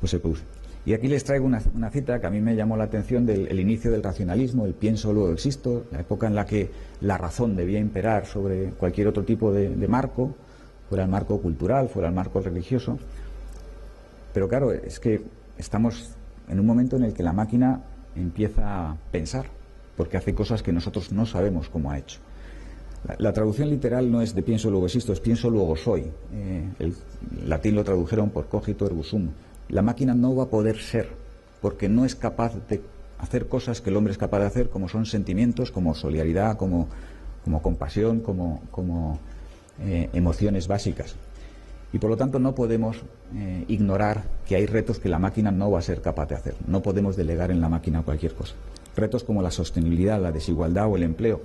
pues se produce. Y aquí les traigo una cita que a mí me llamó la atención del inicio del racionalismo, el pienso luego existo, la época en la que la razón debía imperar sobre cualquier otro tipo de marco, fuera el marco cultural, fuera el marco religioso. Pero claro, es que estamos en un momento en el que la máquina empieza a pensar, porque hace cosas que nosotros no sabemos cómo ha hecho. La traducción literal no es de pienso luego existo, es pienso luego soy. El latín lo tradujeron por cogito ergo sum. La máquina no va a poder ser, porque no es capaz de hacer cosas que el hombre es capaz de hacer, como son sentimientos, como solidaridad, como compasión, como emociones básicas. Y por lo tanto no podemos ignorar que hay retos que la máquina no va a ser capaz de hacer. No podemos delegar en la máquina cualquier cosa. Retos como la sostenibilidad, la desigualdad o el empleo.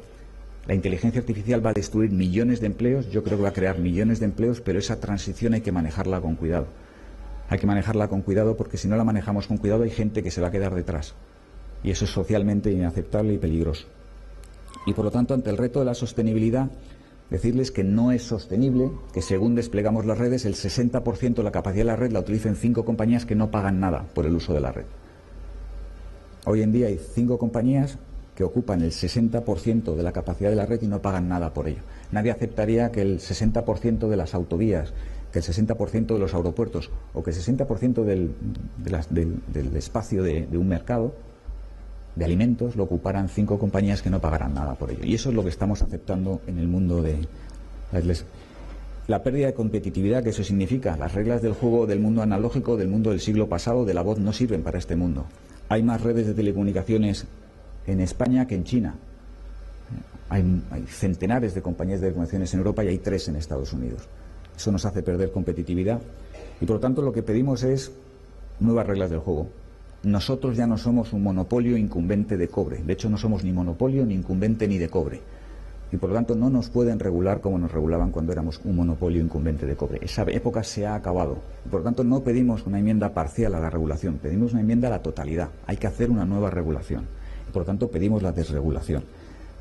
La inteligencia artificial va a destruir millones de empleos, yo creo que va a crear millones de empleos, pero esa transición hay que manejarla con cuidado. Hay que manejarla con cuidado porque si no la manejamos con cuidado hay gente que se va a quedar detrás. Y eso es socialmente inaceptable y peligroso. Y por lo tanto, ante el reto de la sostenibilidad, decirles que no es sostenible que según desplegamos las redes, el 60% de la capacidad de la red la utilicen 5 compañías que no pagan nada por el uso de la red. Hoy en día hay 5 compañías que ocupan el 60% de la capacidad de la red y no pagan nada por ello. Nadie aceptaría que el 60% de las autovías, que el 60% de los aeropuertos o que el 60% del espacio de un mercado de alimentos lo ocuparan 5 compañías que no pagaran nada por ello. Y eso es lo que estamos aceptando en el mundo de la Iglesia. La pérdida de competitividad que eso significa. Las reglas del juego del mundo analógico, del mundo del siglo pasado, de la voz, no sirven para este mundo. Hay más redes de telecomunicaciones en España que en China. Hay centenares de compañías de telecomunicaciones en Europa y hay 3 en Estados Unidos. Eso nos hace perder competitividad y por lo tanto lo que pedimos es nuevas reglas del juego. Nosotros ya no somos un monopolio incumbente de cobre. De hecho no somos ni monopolio, ni incumbente, ni de cobre. Y por lo tanto no nos pueden regular como nos regulaban cuando éramos un monopolio incumbente de cobre. Esa época se ha acabado. Y por lo tanto no pedimos una enmienda parcial a la regulación, pedimos una enmienda a la totalidad. Hay que hacer una nueva regulación. Por lo tanto, pedimos la desregulación.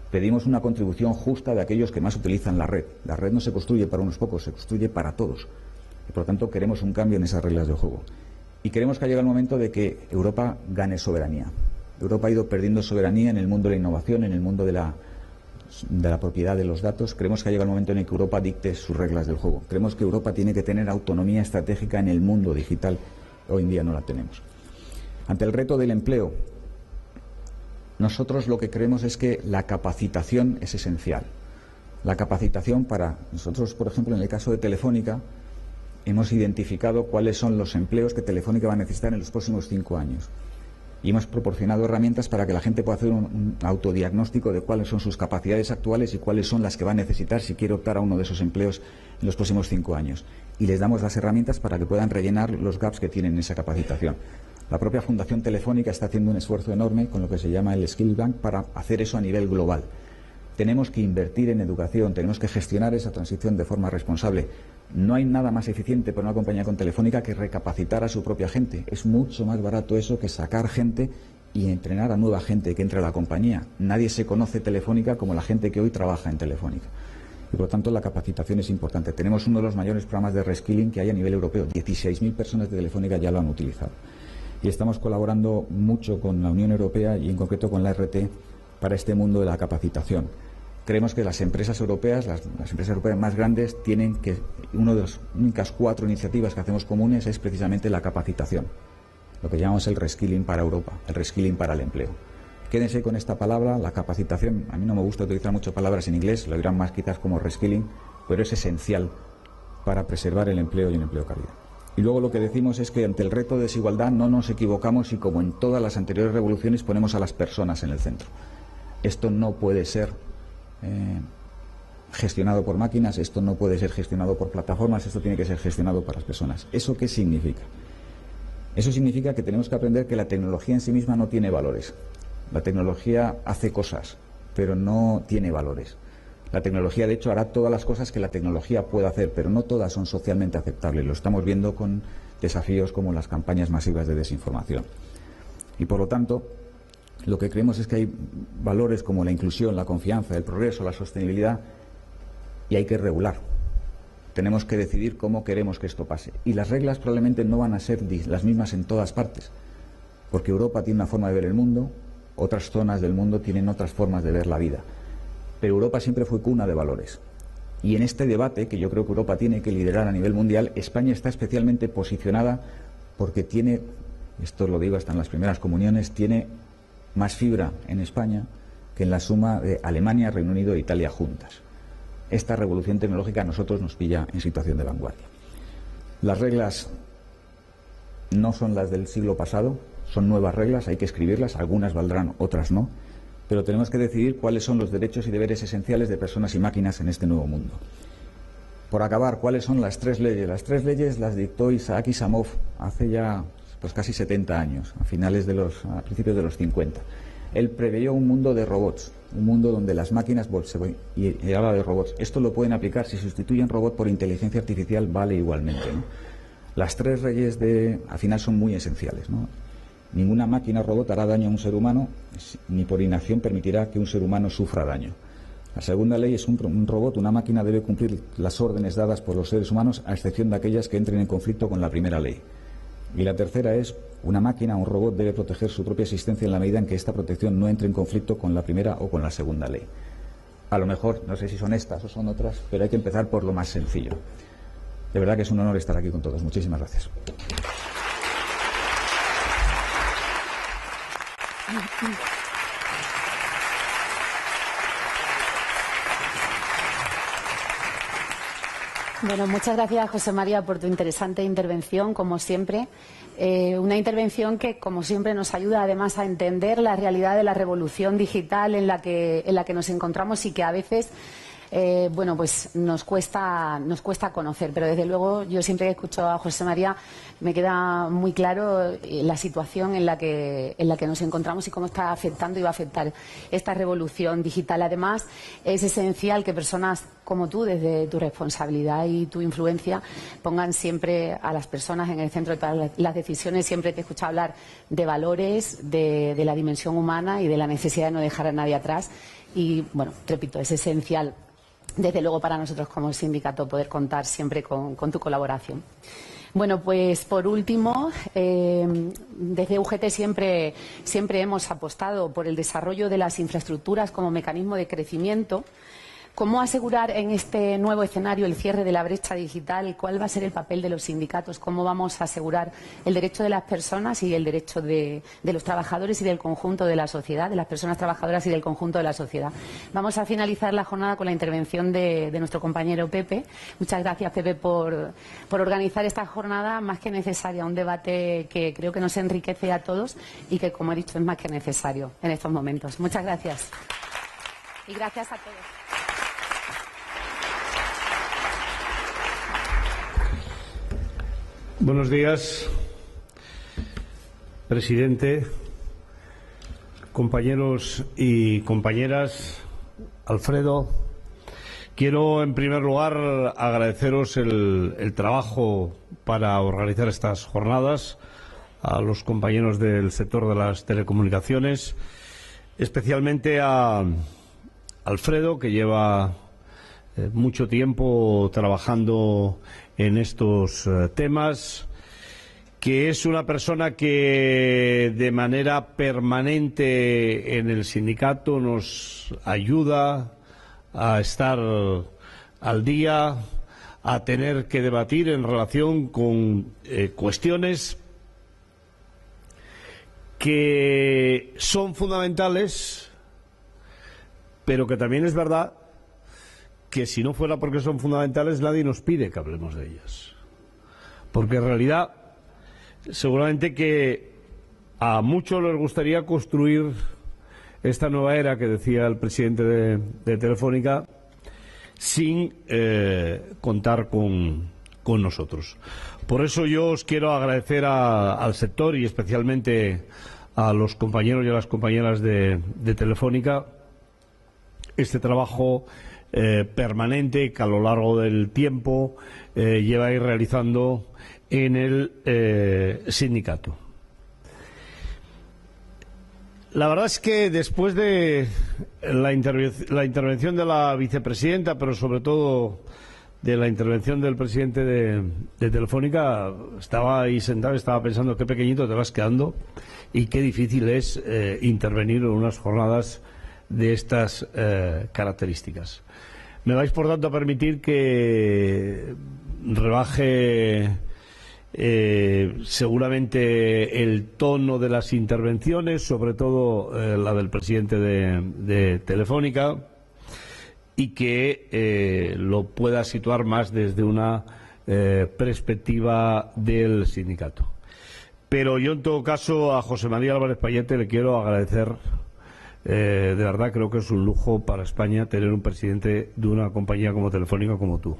Pedimos una contribución justa de aquellos que más utilizan la red. La red no se construye para unos pocos, se construye para todos. Y por lo tanto, queremos un cambio en esas reglas de juego. Y queremos que llegue el momento de que Europa gane soberanía. Europa ha ido perdiendo soberanía en el mundo de la innovación, en el mundo de la propiedad de los datos. Creemos que ha llegado el momento en el que Europa dicte sus reglas del juego. Creemos que Europa tiene que tener autonomía estratégica en el mundo digital. Hoy en día no la tenemos. Ante el reto del empleo, nosotros lo que creemos es que la capacitación es esencial. La capacitación para nosotros, por ejemplo, en el caso de Telefónica, hemos identificado cuáles son los empleos que Telefónica va a necesitar en los próximos 5 años. Y hemos proporcionado herramientas para que la gente pueda hacer un autodiagnóstico de cuáles son sus capacidades actuales y cuáles son las que va a necesitar si quiere optar a uno de esos empleos en los próximos 5 años. Y les damos las herramientas para que puedan rellenar los gaps que tienen en esa capacitación. La propia Fundación Telefónica está haciendo un esfuerzo enorme con lo que se llama el Skill Bank para hacer eso a nivel global. Tenemos que invertir en educación, tenemos que gestionar esa transición de forma responsable. No hay nada más eficiente para una compañía con Telefónica que recapacitar a su propia gente. Es mucho más barato eso que sacar gente y entrenar a nueva gente que entre a la compañía. Nadie se conoce Telefónica como la gente que hoy trabaja en Telefónica. Y por lo tanto la capacitación es importante. Tenemos uno de los mayores programas de reskilling que hay a nivel europeo. 16.000 personas de Telefónica ya lo han utilizado. Y estamos colaborando mucho con la Unión Europea y en concreto con la RT para este mundo de la capacitación. Creemos que las empresas europeas, las empresas europeas más grandes, tienen que, una de las únicas 4 iniciativas que hacemos comunes es precisamente la capacitación, lo que llamamos el reskilling para Europa, el reskilling para el empleo. Quédense con esta palabra, la capacitación. A mí no me gusta utilizar muchas palabras en inglés, lo dirán más quizás como reskilling, pero es esencial para preservar el empleo y un empleo de calidad. Y luego lo que decimos es que ante el reto de desigualdad no nos equivocamos y como en todas las anteriores revoluciones ponemos a las personas en el centro. Esto no puede ser gestionado por máquinas, esto no puede ser gestionado por plataformas, esto tiene que ser gestionado por las personas. ¿Eso qué significa? Eso significa que tenemos que aprender que la tecnología en sí misma no tiene valores. La tecnología hace cosas, pero no tiene valores. La tecnología, de hecho, hará todas las cosas que la tecnología puede hacer, pero no todas son socialmente aceptables. Lo estamos viendo con desafíos como las campañas masivas de desinformación. Y por lo tanto, lo que creemos es que hay valores como la inclusión, la confianza, el progreso, la sostenibilidad, y hay que regular. Tenemos que decidir cómo queremos que esto pase. Y las reglas probablemente no van a ser las mismas en todas partes, porque Europa tiene una forma de ver el mundo, otras zonas del mundo tienen otras formas de ver la vida. Pero Europa siempre fue cuna de valores. Y en este debate, que yo creo que Europa tiene que liderar a nivel mundial, España está especialmente posicionada porque tiene, esto lo digo hasta en las primeras comuniones, tiene más fibra en España que en la suma de Alemania, Reino Unido e Italia juntas. Esta revolución tecnológica a nosotros nos pilla en situación de vanguardia. Las reglas no son las del siglo pasado, son nuevas reglas, hay que escribirlas, algunas valdrán, otras no, pero tenemos que decidir cuáles son los derechos y deberes esenciales de personas y máquinas en este nuevo mundo. Por acabar, ¿cuáles son las 3 leyes? Las 3 leyes las dictó Isaac Asimov hace ya casi 70 años, a principios de los 50. Él preveyó un mundo de robots, un mundo donde las máquinas, y habla de robots, esto lo pueden aplicar, si sustituyen robot por inteligencia artificial vale igualmente, ¿no? Las 3 leyes al final son muy esenciales, ¿no? Ninguna máquina o robot hará daño a un ser humano, ni por inacción permitirá que un ser humano sufra daño. La segunda ley es un robot, una máquina debe cumplir las órdenes dadas por los seres humanos, a excepción de aquellas que entren en conflicto con la primera ley. Y la tercera es, una máquina o un robot debe proteger su propia existencia en la medida en que esta protección no entre en conflicto con la primera o con la segunda ley. A lo mejor, no sé si son estas o son otras, pero hay que empezar por lo más sencillo. De verdad que es un honor estar aquí con todos. Muchísimas gracias. Bueno, muchas gracias, José María, por tu interesante intervención, como siempre. Una intervención que, como siempre, nos ayuda además a entender la realidad de la revolución digital en la que nos encontramos y que a veces pues nos cuesta conocer, pero desde luego yo siempre que escucho a José María me queda muy claro la situación en la que nos encontramos y cómo está afectando y va a afectar esta revolución digital. Además, es esencial que personas como tú, desde tu responsabilidad y tu influencia, pongan siempre a las personas en el centro de todas las decisiones. Siempre te he escuchado hablar de valores, de la dimensión humana y de la necesidad de no dejar a nadie atrás. Y, bueno, repito, es esencial, desde luego, para nosotros como sindicato poder contar siempre con tu colaboración. Bueno, pues por último, desde UGT siempre hemos apostado por el desarrollo de las infraestructuras como mecanismo de crecimiento. ¿Cómo asegurar en este nuevo escenario el cierre de la brecha digital? ¿Cuál va a ser el papel de los sindicatos? ¿Cómo vamos a asegurar el derecho de las personas y el derecho de los trabajadores y del conjunto de la sociedad, de las personas trabajadoras y del conjunto de la sociedad? Vamos a finalizar la jornada con la intervención de nuestro compañero Pepe. Muchas gracias, Pepe, por organizar esta jornada más que necesaria, un debate que creo que nos enriquece a todos y que, como he dicho, es más que necesario en estos momentos. Muchas gracias. Y gracias a todos. Buenos días. presidente, compañeros y compañeras, Alfredo, quiero en primer lugar agradeceros el trabajo para organizar estas jornadas, a los compañeros del sector de las telecomunicaciones, especialmente a Alfredo, que lleva mucho tiempo trabajando en estos temas, que es una persona que de manera permanente en el sindicato nos ayuda a estar al día, a tener que debatir en relación con cuestiones que son fundamentales, pero que también es verdad que si no fuera porque son fundamentales nadie nos pide que hablemos de ellas. Porque en realidad seguramente que a muchos les gustaría construir esta nueva era que decía el presidente de Telefónica sin contar con nosotros. Por eso yo os quiero agradecer al sector y especialmente a los compañeros y a las compañeras de Telefónica este trabajo permanente que a lo largo del tiempo lleváis realizando en el sindicato. La verdad es que después de la intervención de la vicepresidenta, pero sobre todo de la intervención del presidente de Telefónica, estaba ahí sentado y estaba pensando qué pequeñito te vas quedando y qué difícil es intervenir en unas jornadas de estas características. Me vais, por tanto, a permitir que rebaje seguramente el tono de las intervenciones, sobre todo la del presidente de Telefónica, y que lo pueda situar más desde una perspectiva del sindicato. Pero yo, en todo caso, a José María Álvarez Payete le quiero agradecer. De verdad creo que es un lujo para España tener un presidente de una compañía como Telefónica como tú.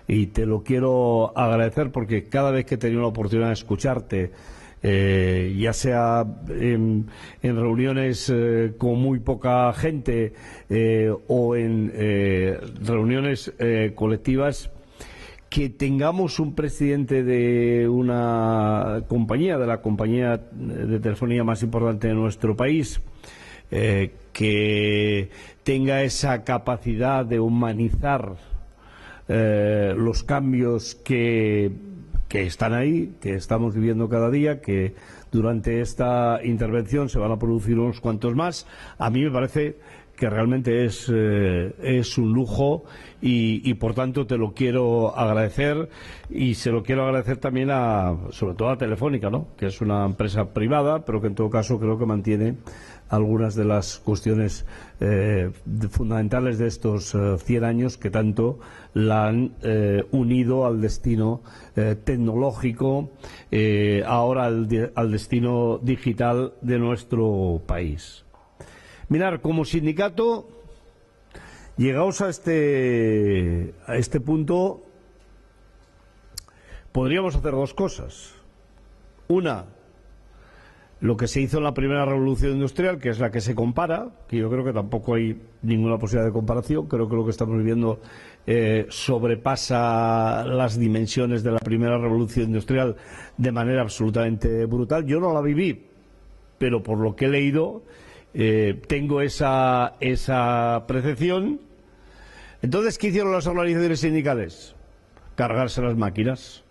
Y te lo quiero agradecer porque cada vez que he tenido la oportunidad de escucharte, ya sea en reuniones con muy poca gente o en reuniones colectivas, que tengamos un presidente de una compañía, de la compañía de telefonía más importante de nuestro país, que tenga esa capacidad de humanizar los cambios que están ahí, que estamos viviendo cada día, que durante esta intervención se van a producir unos cuantos más. A mí me parece que realmente es un lujo y por tanto te lo quiero agradecer, y se lo quiero agradecer también sobre todo a Telefónica, ¿no?, que es una empresa privada, pero que en todo caso creo que mantiene algunas de las cuestiones fundamentales de estos 100 años que tanto la han unido al destino tecnológico, ahora al destino digital de nuestro país. Mirad, como sindicato, llegados a este punto, podríamos hacer dos cosas. Una, lo que se hizo en la primera revolución industrial, que es la que se compara, que yo creo que tampoco hay ninguna posibilidad de comparación. Creo que lo que estamos viviendo sobrepasa las dimensiones de la primera revolución industrial de manera absolutamente brutal. Yo no la viví, pero por lo que he leído tengo esa percepción. Entonces, ¿qué hicieron las organizaciones sindicales? Cargarse las máquinas.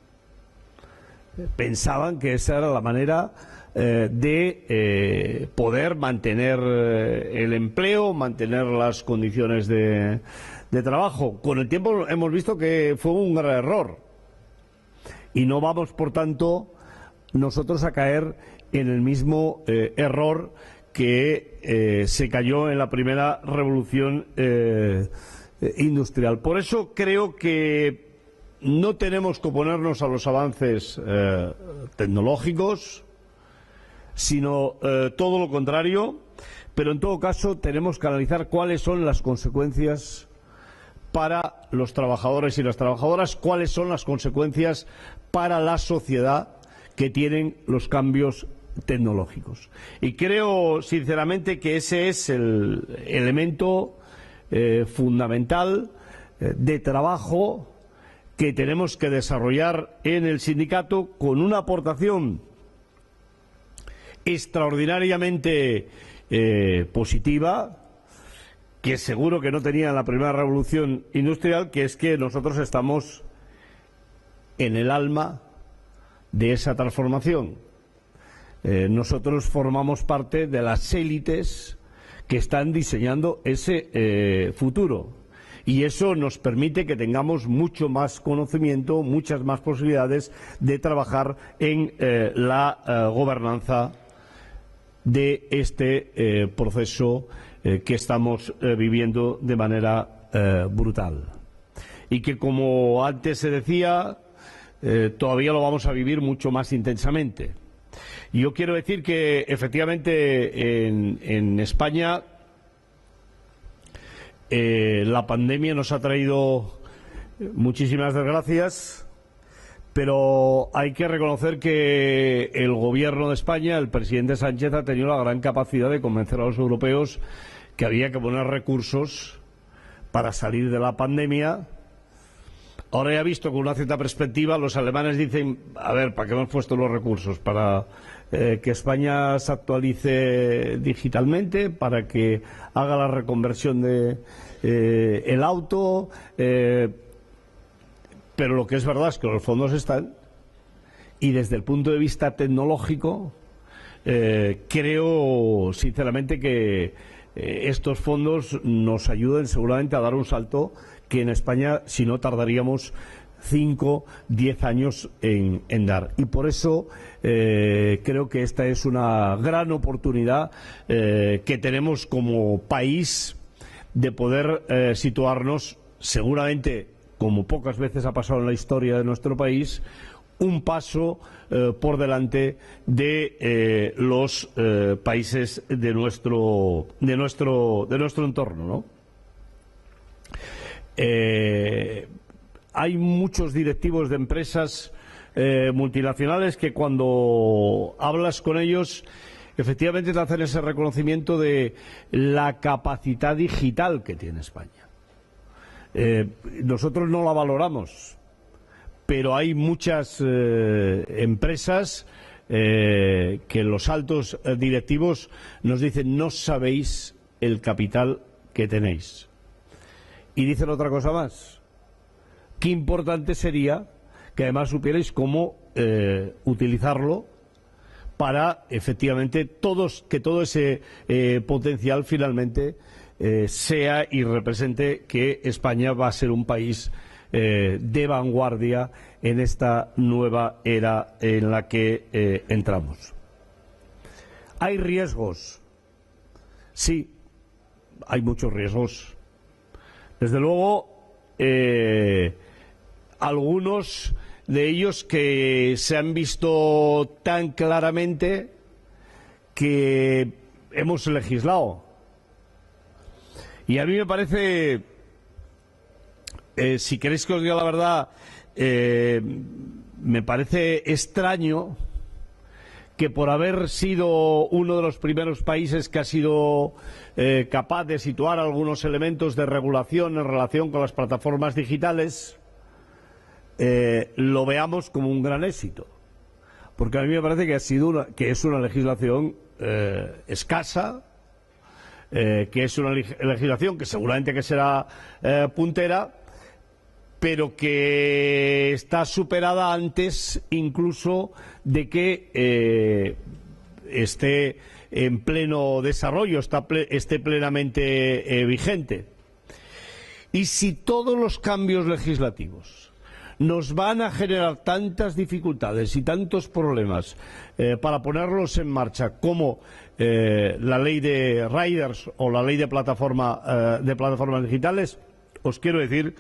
Pensaban que esa era la manera de poder mantener el empleo, mantener las condiciones de trabajo. Con el tiempo hemos visto que fue un gran error y no vamos, por tanto, nosotros a caer en el mismo error que se cayó en la primera revolución industrial. Por eso creo que no tenemos que oponernos a los avances tecnológicos, sino todo lo contrario, pero en todo caso tenemos que analizar cuáles son las consecuencias para los trabajadores y las trabajadoras, cuáles son las consecuencias para la sociedad que tienen los cambios tecnológicos. Y creo sinceramente que ese es el elemento fundamental de trabajo que tenemos que desarrollar en el sindicato, con una aportación extraordinariamente positiva, que seguro que no tenía en la primera revolución industrial, que es que nosotros estamos en el alma de esa transformación. Nosotros formamos parte de las élites que están diseñando ese futuro. Y eso nos permite que tengamos mucho más conocimiento, muchas más posibilidades de trabajar en la gobernanza de este proceso que estamos viviendo de manera brutal. Y que, como antes se decía, todavía lo vamos a vivir mucho más intensamente. Yo quiero decir que, efectivamente, en España la pandemia nos ha traído muchísimas desgracias, pero hay que reconocer que el Gobierno de España, el presidente Sánchez, ha tenido la gran capacidad de convencer a los europeos que había que poner recursos para salir de la pandemia. Ahora ya visto con una cierta perspectiva, los alemanes dicen, a ver, ¿para qué hemos puesto los recursos? Para que España se actualice digitalmente, para que haga la reconversión de el auto, pero lo que es verdad es que los fondos están, y desde el punto de vista tecnológico creo sinceramente que estos fondos nos ayuden seguramente a dar un salto que en España, si no, tardaríamos 5, 10 años en dar. Y por eso creo que esta es una gran oportunidad que tenemos como país de poder situarnos, seguramente, como pocas veces ha pasado en la historia de nuestro país, un paso por delante de los países de nuestro entorno, ¿no? Hay muchos directivos de empresas multinacionales que, cuando hablas con ellos, efectivamente te hacen ese reconocimiento de la capacidad digital que tiene España. Nosotros no la valoramos, pero hay muchas empresas que los altos directivos nos dicen: no sabéis el capital que tenéis. Y dicen otra cosa más: qué importante sería que además supierais cómo utilizarlo para, efectivamente, que todo ese potencial finalmente sea y represente que España va a ser un país de vanguardia en esta nueva era en la que entramos. ¿Hay riesgos? Sí, hay muchos riesgos. Desde luego, algunos de ellos que se han visto tan claramente que hemos legislado. Y a mí me parece, si queréis que os diga la verdad, me parece extraño que, por haber sido uno de los primeros países que ha sido capaz de situar algunos elementos de regulación en relación con las plataformas digitales, lo veamos como un gran éxito. Porque a mí me parece que es una legislación escasa, que es una legislación que seguramente que será puntera, pero que está superada antes incluso de que esté en pleno desarrollo, esté plenamente vigente. Y si todos los cambios legislativos nos van a generar tantas dificultades y tantos problemas para ponerlos en marcha como la ley de riders o la ley de plataformas digitales, os quiero decir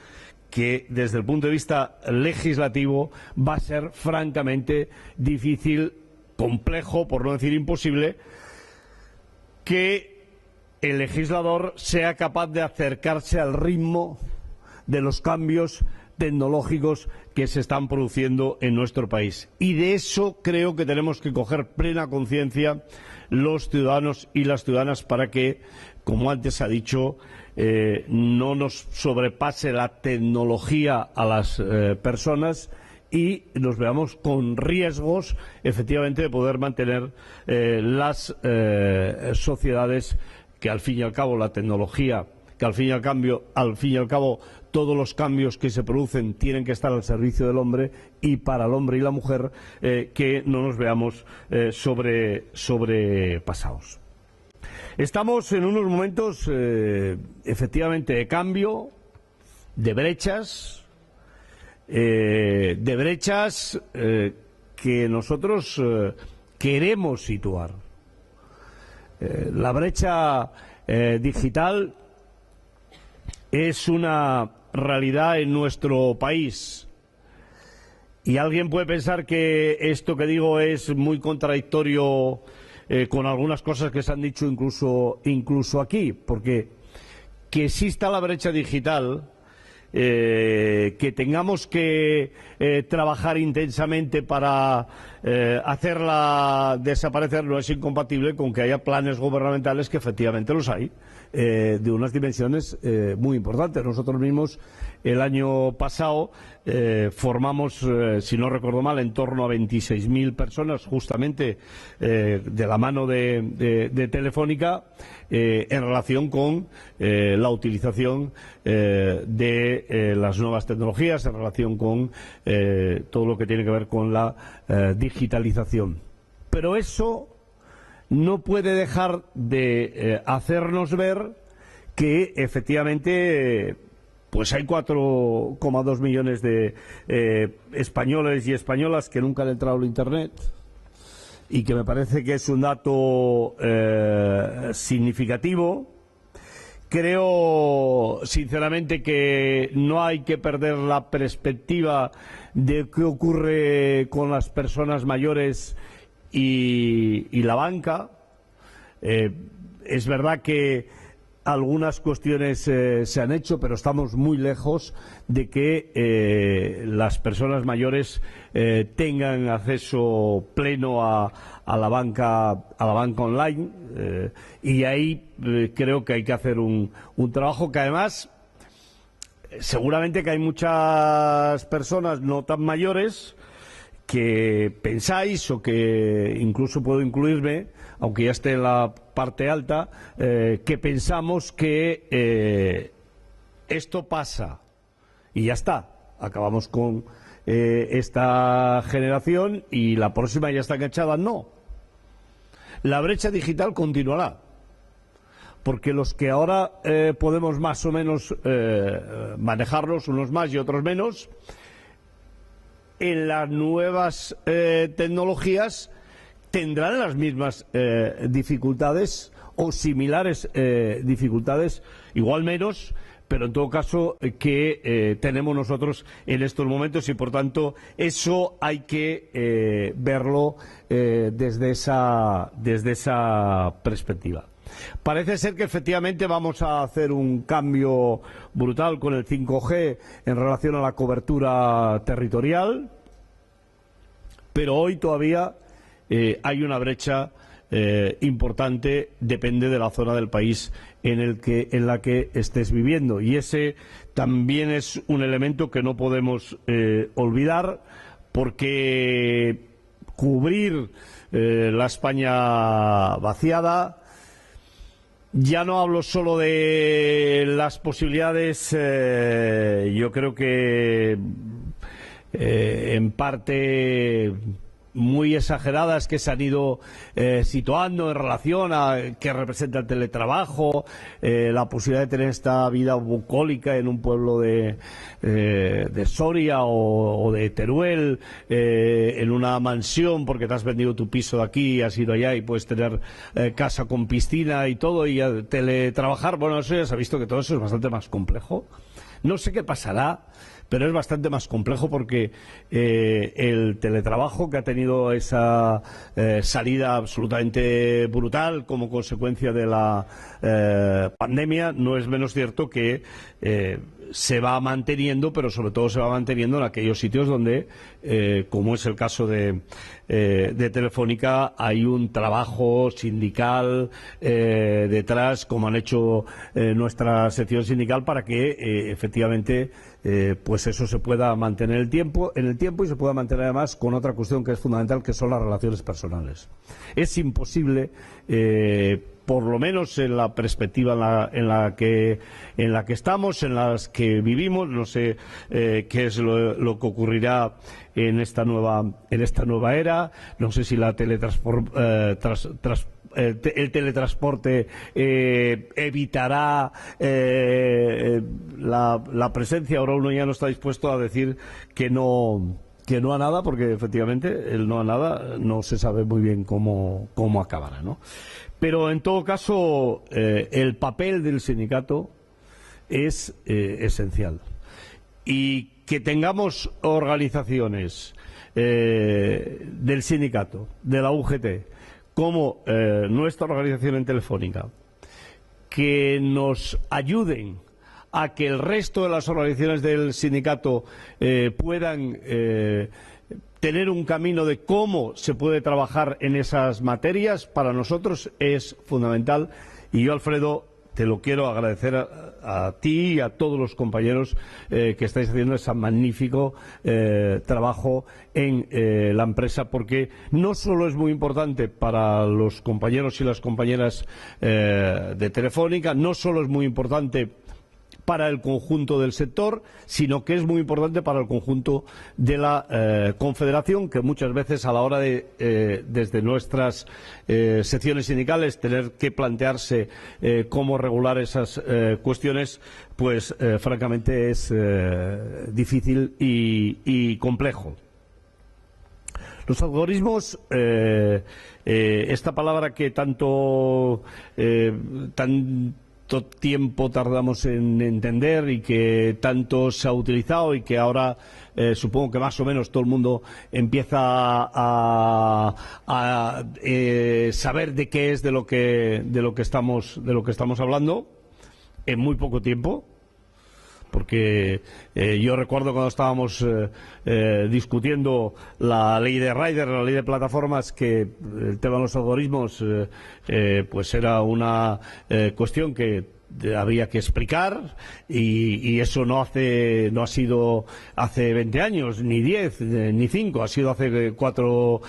que desde el punto de vista legislativo va a ser francamente difícil, complejo, por no decir imposible, que el legislador sea capaz de acercarse al ritmo de los cambios tecnológicos que se están produciendo en nuestro país. Y de eso creo que tenemos que coger plena conciencia los ciudadanos y las ciudadanas para que, como antes ha dicho, no nos sobrepase la tecnología a las personas y nos veamos con riesgos, efectivamente, de poder mantener las sociedades que, al fin y al cabo, la tecnología, que al fin y al cabo todos los cambios que se producen tienen que estar al servicio del hombre y para el hombre y la mujer, que no nos veamos sobrepasados. Estamos en unos momentos, efectivamente, de cambio, de brechas que nosotros queremos situar. La brecha digital es una realidad en nuestro país. Y alguien puede pensar que esto que digo es muy contradictorio con algunas cosas que se han dicho incluso aquí, porque que exista la brecha digital, que tengamos que trabajar intensamente para hacerla desaparecer, no es incompatible con que haya planes gubernamentales, que efectivamente los hay, de unas dimensiones muy importantes. Nosotros mismos el año pasado formamos, si no recuerdo mal, en torno a 26.000 personas, justamente de la mano de Telefónica, en relación con la utilización de las nuevas tecnologías, en relación con todo lo que tiene que ver con la digitalización. Pero eso no puede dejar de hacernos ver que efectivamente pues hay 4,2 millones de españoles y españolas que nunca han entrado en Internet, y que me parece que es un dato significativo. Creo sinceramente que no hay que perder la perspectiva de qué ocurre con las personas mayores y la banca. Es verdad que algunas cuestiones se han hecho, pero estamos muy lejos de que las personas mayores tengan acceso pleno a la banca online, y ahí creo que hay que hacer un trabajo que, además, seguramente que hay muchas personas no tan mayores que pensáis, o que incluso puedo incluirme, aunque ya esté en la parte alta, que pensamos que esto pasa y ya está, acabamos con esta generación y la próxima ya está enganchada. No, la brecha digital continuará, porque los que ahora podemos más o menos manejarlos, unos más y otros menos, en las nuevas tecnologías tendrán las mismas dificultades o similares dificultades, igual menos, pero en todo caso que tenemos nosotros en estos momentos, y por tanto eso hay que verlo desde esa perspectiva. Parece ser que efectivamente vamos a hacer un cambio brutal con el 5G en relación a la cobertura territorial, pero hoy todavía hay una brecha importante, depende de la zona del país en la que estés viviendo, y ese también es un elemento que no podemos olvidar, porque cubrir la España vaciada, ya no hablo solo de las posibilidades, yo creo que en parte muy exageradas, que se han ido situando en relación a qué representa el teletrabajo, la posibilidad de tener esta vida bucólica en un pueblo de Soria o de Teruel, en una mansión porque te has vendido tu piso de aquí y has ido allá y puedes tener casa con piscina y todo, y teletrabajar. Bueno, eso ya se ha visto que todo eso es bastante más complejo. No sé qué pasará, pero es bastante más complejo, porque el teletrabajo, que ha tenido esa salida absolutamente brutal como consecuencia de la pandemia, no es menos cierto que se va manteniendo, pero sobre todo se va manteniendo en aquellos sitios donde, como es el caso de Telefónica, hay un trabajo sindical detrás, como han hecho nuestra sección sindical, para que efectivamente pues eso se pueda mantener en el tiempo y se pueda mantener además con otra cuestión que es fundamental, que son las relaciones personales. Es imposible, por lo menos en la perspectiva en la que estamos, en las que vivimos, no sé qué es lo que ocurrirá en esta nueva era, no sé si el teletransporte evitará la presencia. Ahora uno ya no está dispuesto a decir que no a nada, porque efectivamente el no a nada no se sabe muy bien cómo acabará, ¿no? Pero en todo caso el papel del sindicato es esencial, y que tengamos organizaciones del sindicato, de la UGT, como nuestra organización en Telefónica, que nos ayuden a que el resto de las organizaciones del sindicato puedan tener un camino de cómo se puede trabajar en esas materias, para nosotros es fundamental. Y yo, Alfredo, te lo quiero agradecer a ti y a todos los compañeros que estáis haciendo ese magnífico trabajo en la empresa, porque no solo es muy importante para los compañeros y las compañeras de Telefónica, no solo es muy importante para el conjunto del sector, sino que es muy importante para el conjunto de la Confederación, que muchas veces a la hora de, desde nuestras secciones sindicales, tener que plantearse cómo regular esas cuestiones, pues francamente es difícil y complejo. Los algoritmos, esta palabra que tanto tiempo tardamos en entender y que tanto se ha utilizado, y que ahora supongo que más o menos todo el mundo empieza a saber de qué es de lo que estamos hablando en muy poco tiempo. Porque yo recuerdo cuando estábamos discutiendo la ley de Rider, la ley de plataformas, que el tema de los algoritmos pues era una cuestión que habría que explicar, y eso no ha sido hace 20 años, ni 10, ni 5, ha sido hace cuatro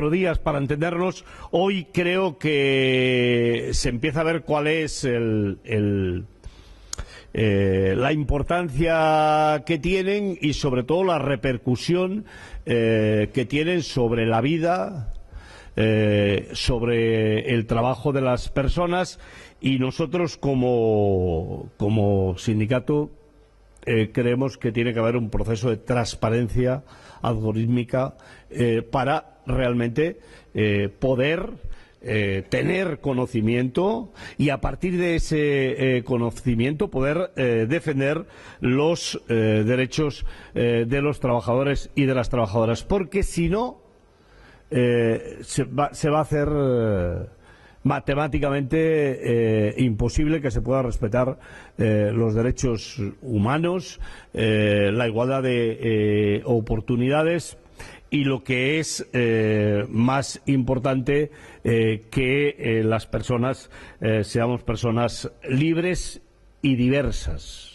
días para entendernos. Hoy creo que se empieza a ver cuál es la importancia que tienen, y sobre todo la repercusión que tienen sobre la vida, sobre el trabajo de las personas. Y nosotros como sindicato creemos que tiene que haber un proceso de transparencia algorítmica para realmente poder tener conocimiento, y a partir de ese conocimiento poder defender los derechos de los trabajadores y de las trabajadoras, porque si no se va a hacer matemáticamente imposible que se pueda respetar los derechos humanos, la igualdad de oportunidades, y lo que es más importante, que las personas seamos personas libres y diversas.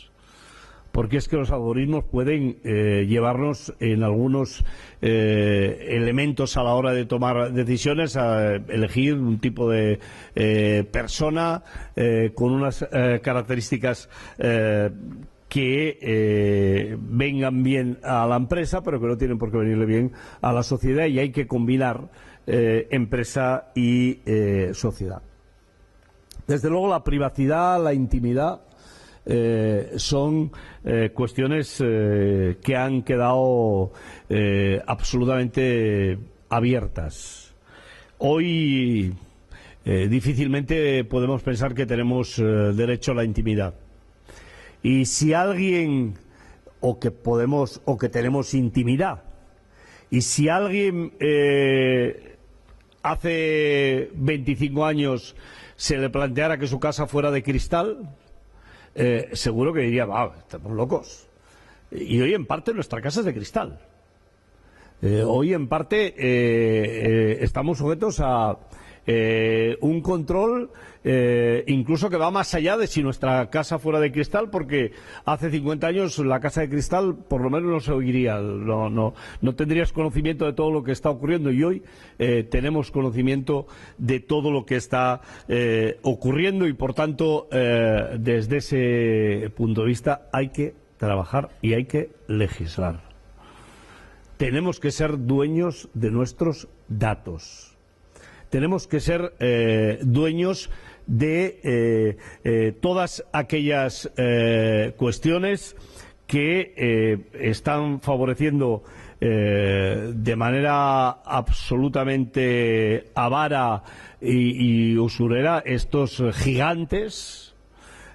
Porque es que los algoritmos pueden llevarnos en algunos elementos a la hora de tomar decisiones a elegir un tipo de persona con unas características que vengan bien a la empresa, pero que no tienen por qué venirle bien a la sociedad, y hay que combinar empresa y sociedad. Desde luego, la privacidad, la intimidad son cuestiones que han quedado absolutamente abiertas. Hoy difícilmente podemos pensar que tenemos derecho a la intimidad. Y si alguien, o que tenemos intimidad, y si alguien hace 25 años se le planteara que su casa fuera de cristal, seguro que diría, va, estamos locos. Y hoy en parte nuestra casa es de cristal. Hoy en parte estamos sujetos a un control incluso que va más allá de si nuestra casa fuera de cristal, porque hace 50 años la casa de cristal por lo menos no se oiría, no tendrías conocimiento de todo lo que está ocurriendo, y hoy tenemos conocimiento de todo lo que está ocurriendo, y por tanto desde ese punto de vista hay que trabajar y hay que legislar. Tenemos que ser dueños de nuestros datos. Tenemos que ser dueños de todas aquellas cuestiones que están favoreciendo de manera absolutamente avara y usurera estos gigantes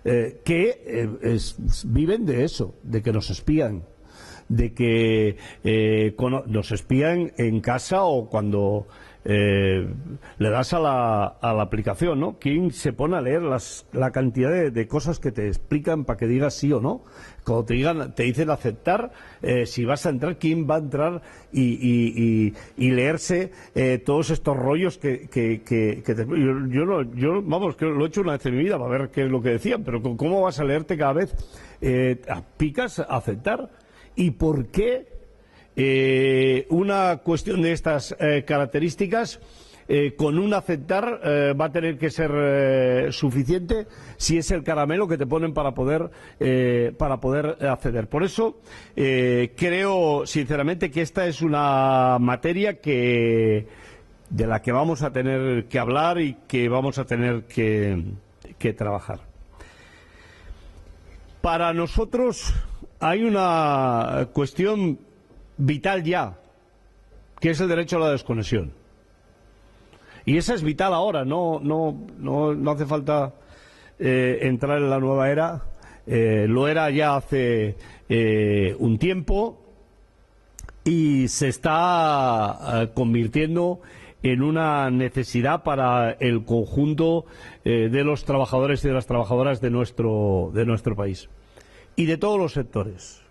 que viven de eso, de que nos espían, de que nos espían en casa o cuando le das a la aplicación, ¿no? ¿Quién se pone a leer la cantidad de cosas que te explican para que digas sí o no? Cuando te dicen aceptar, si vas a entrar, ¿quién va a entrar y leerse todos estos rollos que yo vamos, que lo he hecho una vez en mi vida para ver qué es lo que decían, pero ¿cómo vas a leerte cada vez? Picas aceptar. ¿Y por qué una cuestión de estas características con un aceptar va a tener que ser suficiente si es el caramelo que te ponen para poder acceder? Por eso creo sinceramente que esta es una materia de la que vamos a tener que hablar y que vamos a tener que trabajar. Para nosotros hay una cuestión vital ya, que es el derecho a la desconexión. Y esa es vital ahora, no hace falta entrar en la nueva era, lo era ya hace un tiempo y se está convirtiendo en una necesidad para el conjunto de los trabajadores y de las trabajadoras de nuestro país y de todos los sectores.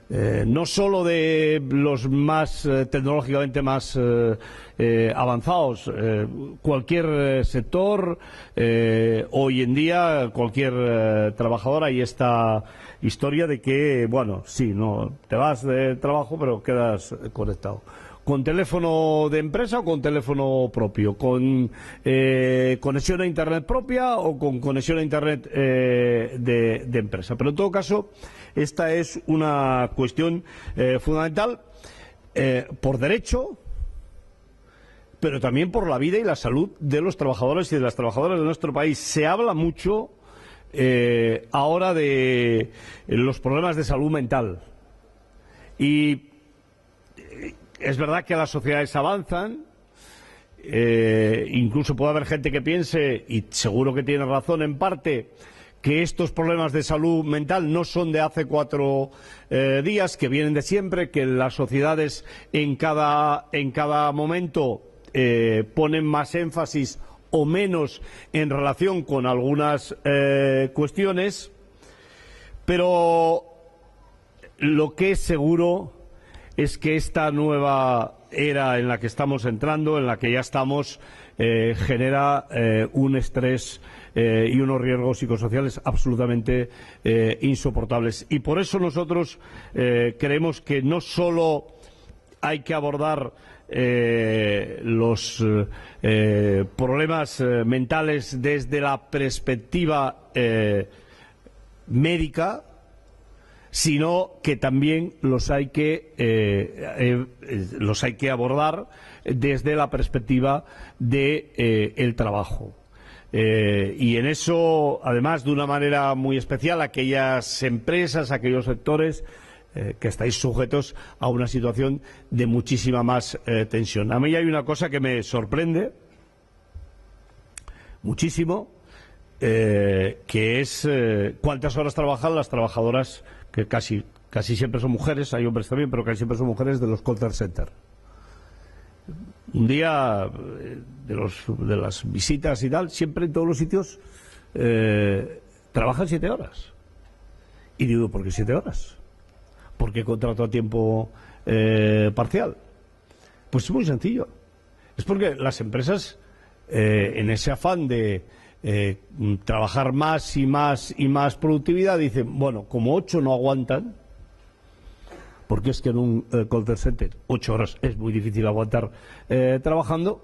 No solo de los más tecnológicamente más avanzados, cualquier sector, hoy en día cualquier trabajador, hay esta historia de que, bueno, sí, no te vas de trabajo pero quedas conectado. ¿Con teléfono de empresa o con teléfono propio? ¿Con conexión a Internet propia o con conexión a Internet de empresa? Pero en todo caso, esta es una cuestión fundamental por derecho, pero también por la vida y la salud de los trabajadores y de las trabajadoras de nuestro país. Se habla mucho ahora de los problemas de salud mental. Y es verdad que las sociedades avanzan, incluso puede haber gente que piense, y seguro que tiene razón en parte, que estos problemas de salud mental no son de hace 4 días, que vienen de siempre, que las sociedades en cada momento ponen más énfasis o menos en relación con algunas cuestiones, pero lo que es seguro es que esta nueva era en la que estamos entrando, en la que ya estamos, genera un estrés y unos riesgos psicosociales absolutamente insoportables. Y por eso nosotros creemos que no solo hay que abordar los problemas mentales desde la perspectiva médica, sino que también los hay que abordar desde la perspectiva del trabajo. Y en eso, además, de una manera muy especial, aquellas empresas, aquellos sectores que estáis sujetos a una situación de muchísima más tensión. A mí hay una cosa que me sorprende muchísimo, que es cuántas horas trabajan las trabajadoras, que casi siempre son mujeres, hay hombres también, pero casi siempre son mujeres, de los call center. Un día de las visitas y tal, siempre en todos los sitios trabajan 7 horas. Y digo, ¿por qué 7 horas? ¿Por qué contrato a tiempo parcial? Pues es muy sencillo. Es porque las empresas, en ese afán de trabajar más y más y más productividad, dicen, bueno, como 8 no aguantan, porque es que en un call center 8 horas es muy difícil aguantar trabajando,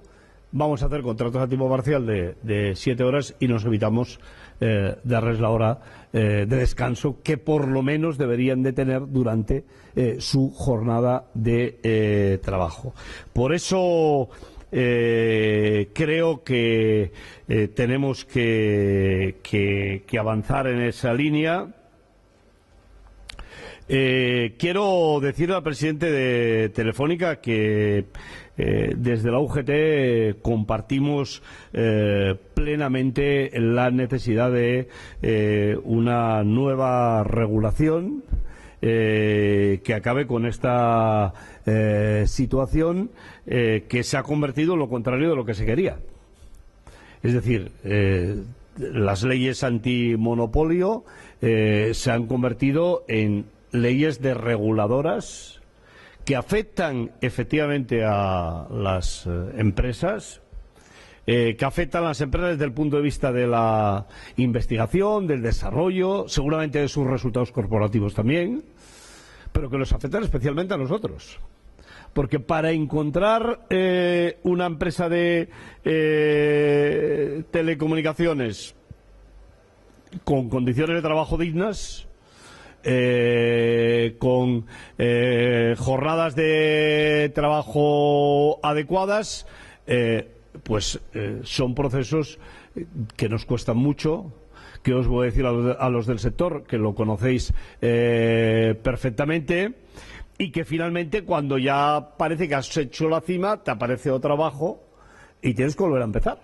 vamos a hacer contratos a tiempo parcial de 7 horas y nos evitamos darles la hora de descanso que por lo menos deberían de tener durante su jornada de trabajo. Por eso creo que tenemos que avanzar en esa línea. Quiero decirle al presidente de Telefónica que desde la UGT compartimos plenamente la necesidad de una nueva regulación que acabe con esta situación que se ha convertido en lo contrario de lo que se quería. Es decir, las leyes antimonopolio se han convertido en leyes desreguladoras que afectan efectivamente a las empresas, que afectan a las empresas desde el punto de vista de la investigación, del desarrollo, seguramente de sus resultados corporativos también, pero que nos afectan especialmente a nosotros. Porque para encontrar una empresa de telecomunicaciones con condiciones de trabajo dignas, con jornadas de trabajo adecuadas, son procesos que nos cuestan mucho, que os voy a decir a los del sector, que lo conocéis perfectamente, y que finalmente cuando ya parece que has hecho la cima, te aparece otro abajo y tienes que volver a empezar.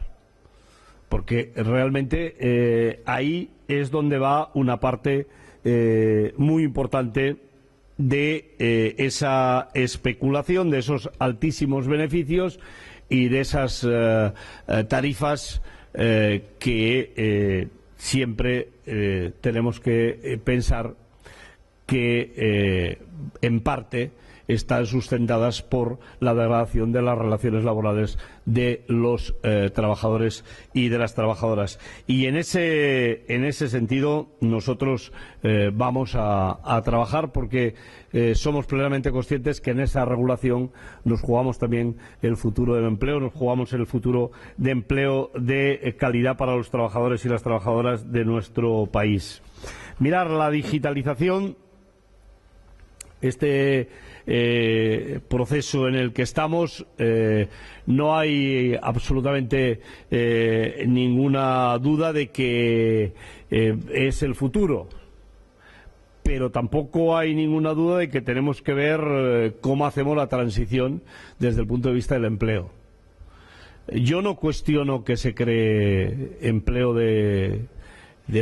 Porque realmente ahí es donde va una parte muy importante de esa especulación, de esos altísimos beneficios y de esas tarifas que siempre tenemos que pensar que en parte están sustentadas por la degradación de las relaciones laborales de los trabajadores y de las trabajadoras. Y en ese sentido nosotros vamos a trabajar porque somos plenamente conscientes que en esa regulación nos jugamos también el futuro del empleo, nos jugamos el futuro de empleo de calidad para los trabajadores y las trabajadoras de nuestro país. Mirar la digitalización, proceso en el que estamos, no hay absolutamente ninguna duda de que es el futuro, pero tampoco hay ninguna duda de que tenemos que ver cómo hacemos la transición desde el punto de vista del empleo. Yo no cuestiono que se cree empleo de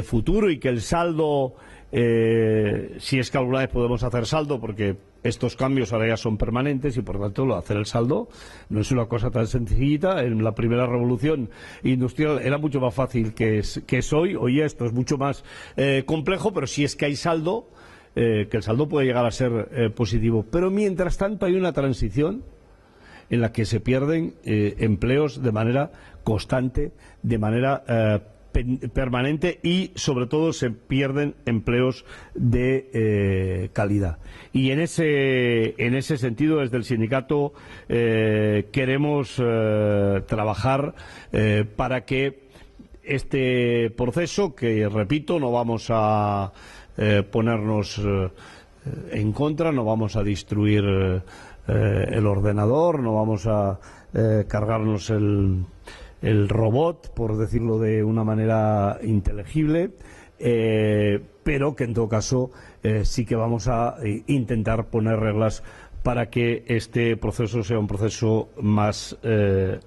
futuro y que el saldo, si es que alguna vez podemos hacer saldo, porque estos cambios ahora ya son permanentes y por tanto hacer el saldo no es una cosa tan sencillita. En la primera revolución industrial era mucho más fácil que es hoy. Hoy esto es mucho más complejo, pero si es que hay saldo, que el saldo puede llegar a ser positivo. Pero mientras tanto hay una transición en la que se pierden empleos de manera constante, de manera permanente, y sobre todo se pierden empleos de calidad. Y en ese sentido, desde el sindicato queremos trabajar para que este proceso, que repito, no vamos a ponernos en contra, no vamos a destruir el ordenador, no vamos a cargarnos el robot, por decirlo de una manera inteligible, pero que en todo caso sí que vamos a intentar poner reglas para que este proceso sea un proceso más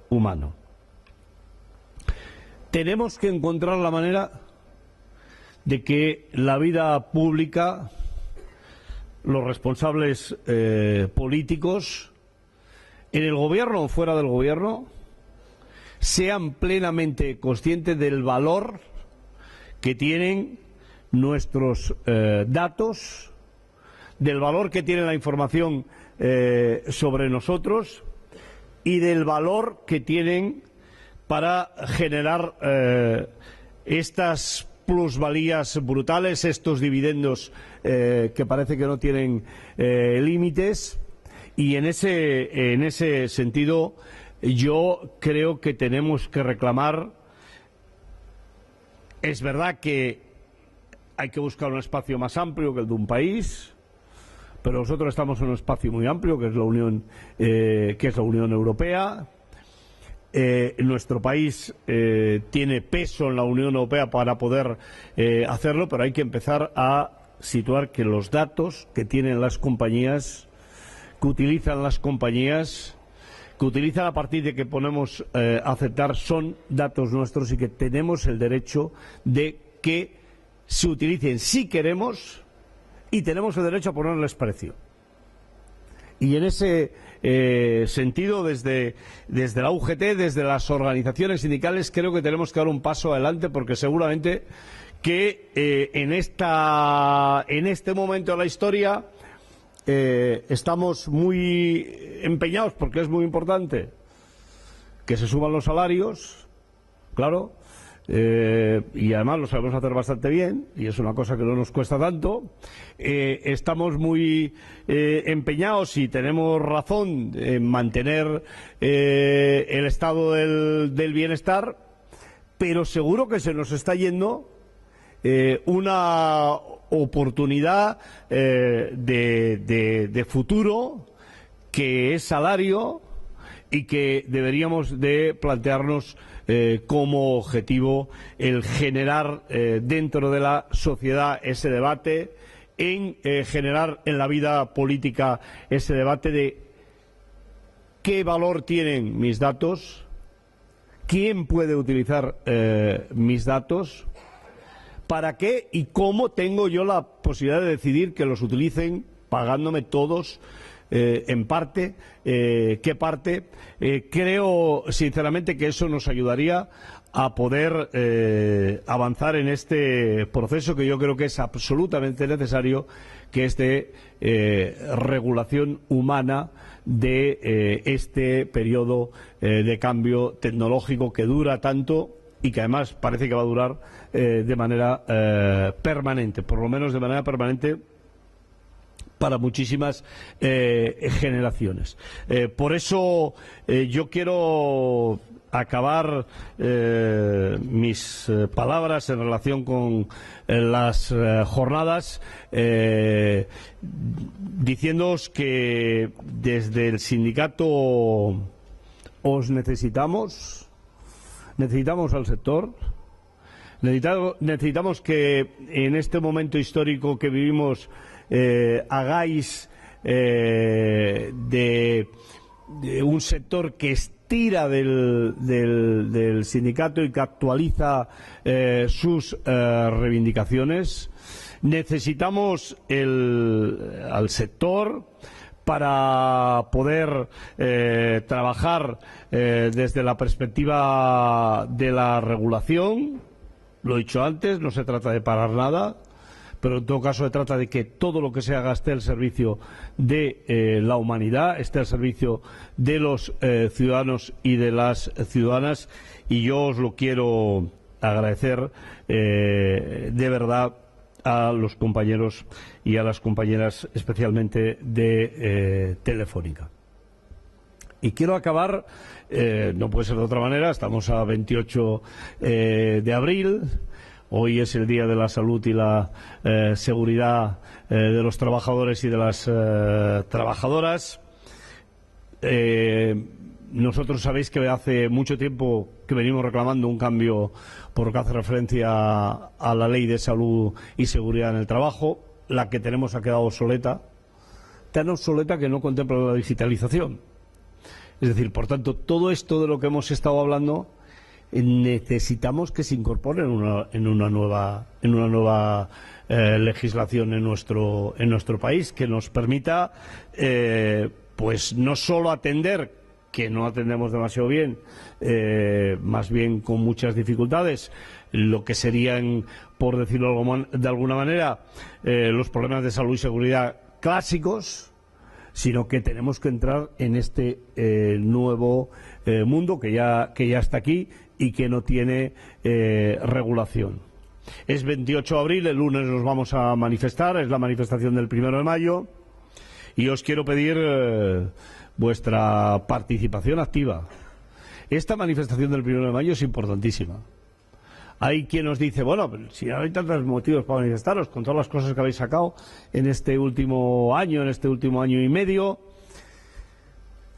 humano. Tenemos que encontrar la manera de que la vida pública, los responsables políticos, en el gobierno o fuera del gobierno, sean plenamente conscientes del valor que tienen nuestros datos, del valor que tiene la información sobre nosotros y del valor que tienen para generar estas plusvalías brutales, estos dividendos que parece que no tienen límites. Y en ese sentido yo creo que tenemos que reclamar. Es verdad que hay que buscar un espacio más amplio que el de un país, pero nosotros estamos en un espacio muy amplio que es la Unión Europea. Nuestro país tiene peso en la Unión Europea para poder hacerlo, pero hay que empezar a situar que los datos que tienen las compañías, que utilizan las compañías, que utilizan a partir de que ponemos a aceptar, son datos nuestros y que tenemos el derecho de que se utilicen si queremos y tenemos el derecho a ponerles precio. Y en ese sentido, desde la UGT, desde las organizaciones sindicales, creo que tenemos que dar un paso adelante, porque seguramente que en este momento de la historia estamos muy empeñados, porque es muy importante que se suban los salarios, claro, y además lo sabemos hacer bastante bien, y es una cosa que no nos cuesta tanto. Estamos muy empeñados y tenemos razón en mantener el estado del bienestar, pero seguro que se nos está yendo una oportunidad de futuro, que es salario, y que deberíamos de plantearnos como objetivo el generar dentro de la sociedad ese debate, en generar en la vida política ese debate de qué valor tienen mis datos, quién puede utilizar mis datos, para qué y cómo tengo yo la posibilidad de decidir que los utilicen pagándome todos en parte, qué parte. Creo sinceramente que eso nos ayudaría a poder avanzar en este proceso, que yo creo que es absolutamente necesario, que es de regulación humana de este periodo de cambio tecnológico que dura tanto y que además parece que va a durar de manera permanente, por lo menos de manera permanente para muchísimas generaciones. Por eso yo quiero acabar mis palabras en relación con las jornadas diciéndoos que desde el sindicato os necesitamos al sector. Necesitamos que en este momento histórico que vivimos hagáis de un sector que estira del sindicato y que actualiza sus reivindicaciones. Necesitamos al sector para poder trabajar desde la perspectiva de la regulación. Lo he dicho antes, no se trata de parar nada, pero en todo caso se trata de que todo lo que se haga esté al servicio de la humanidad, esté al servicio de los ciudadanos y de las ciudadanas, y yo os lo quiero agradecer de verdad a los compañeros y a las compañeras, especialmente de Telefónica. Y quiero acabar, no puede ser de otra manera, estamos a 28 de abril, hoy es el Día de la Salud y la Seguridad de los trabajadores y de las trabajadoras. Nosotros sabéis que hace mucho tiempo que venimos reclamando un cambio por lo que hace referencia a la Ley de Salud y Seguridad en el Trabajo. La que tenemos ha quedado obsoleta, tan obsoleta que no contempla la digitalización. Es decir, por tanto, todo esto de lo que hemos estado hablando necesitamos que se incorpore en una nueva legislación en nuestro país, que nos permita pues no solo atender que no atendemos demasiado bien, más bien con muchas dificultades, lo que serían, por decirlo de alguna manera, los problemas de salud y seguridad clásicos, sino que tenemos que entrar en este nuevo mundo que ya está aquí y que no tiene regulación. Es 28 de abril, el lunes nos vamos a manifestar, es la manifestación del 1 de mayo, y os quiero pedir vuestra participación activa. Esta manifestación del 1 de mayo es importantísima. Hay quien nos dice, bueno, pero si no hay tantos motivos para manifestaros, con todas las cosas que habéis sacado en este último año y medio.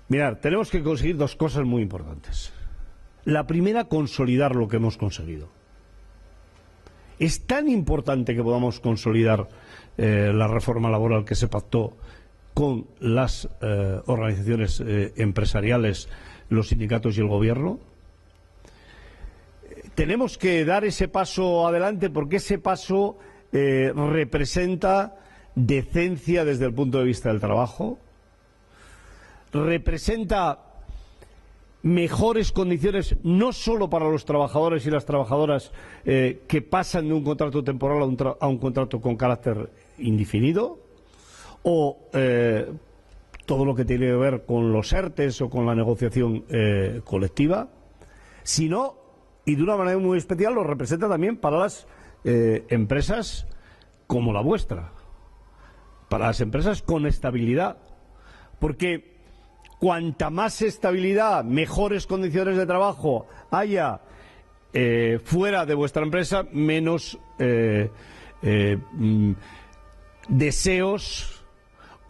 Mirad, tenemos que conseguir dos cosas muy importantes. La primera, consolidar lo que hemos conseguido. Es tan importante que podamos consolidar la reforma laboral que se pactó con las organizaciones empresariales, los sindicatos y el gobierno. Tenemos que dar ese paso adelante porque ese paso representa decencia desde el punto de vista del trabajo, representa mejores condiciones no solo para los trabajadores y las trabajadoras que pasan de un contrato temporal a un contrato con carácter indefinido, o todo lo que tiene que ver con los ERTEs o con la negociación colectiva, sino, y de una manera muy especial, lo representa también para las empresas como la vuestra, para las empresas con estabilidad, porque cuanta más estabilidad, mejores condiciones de trabajo haya fuera de vuestra empresa, menos deseos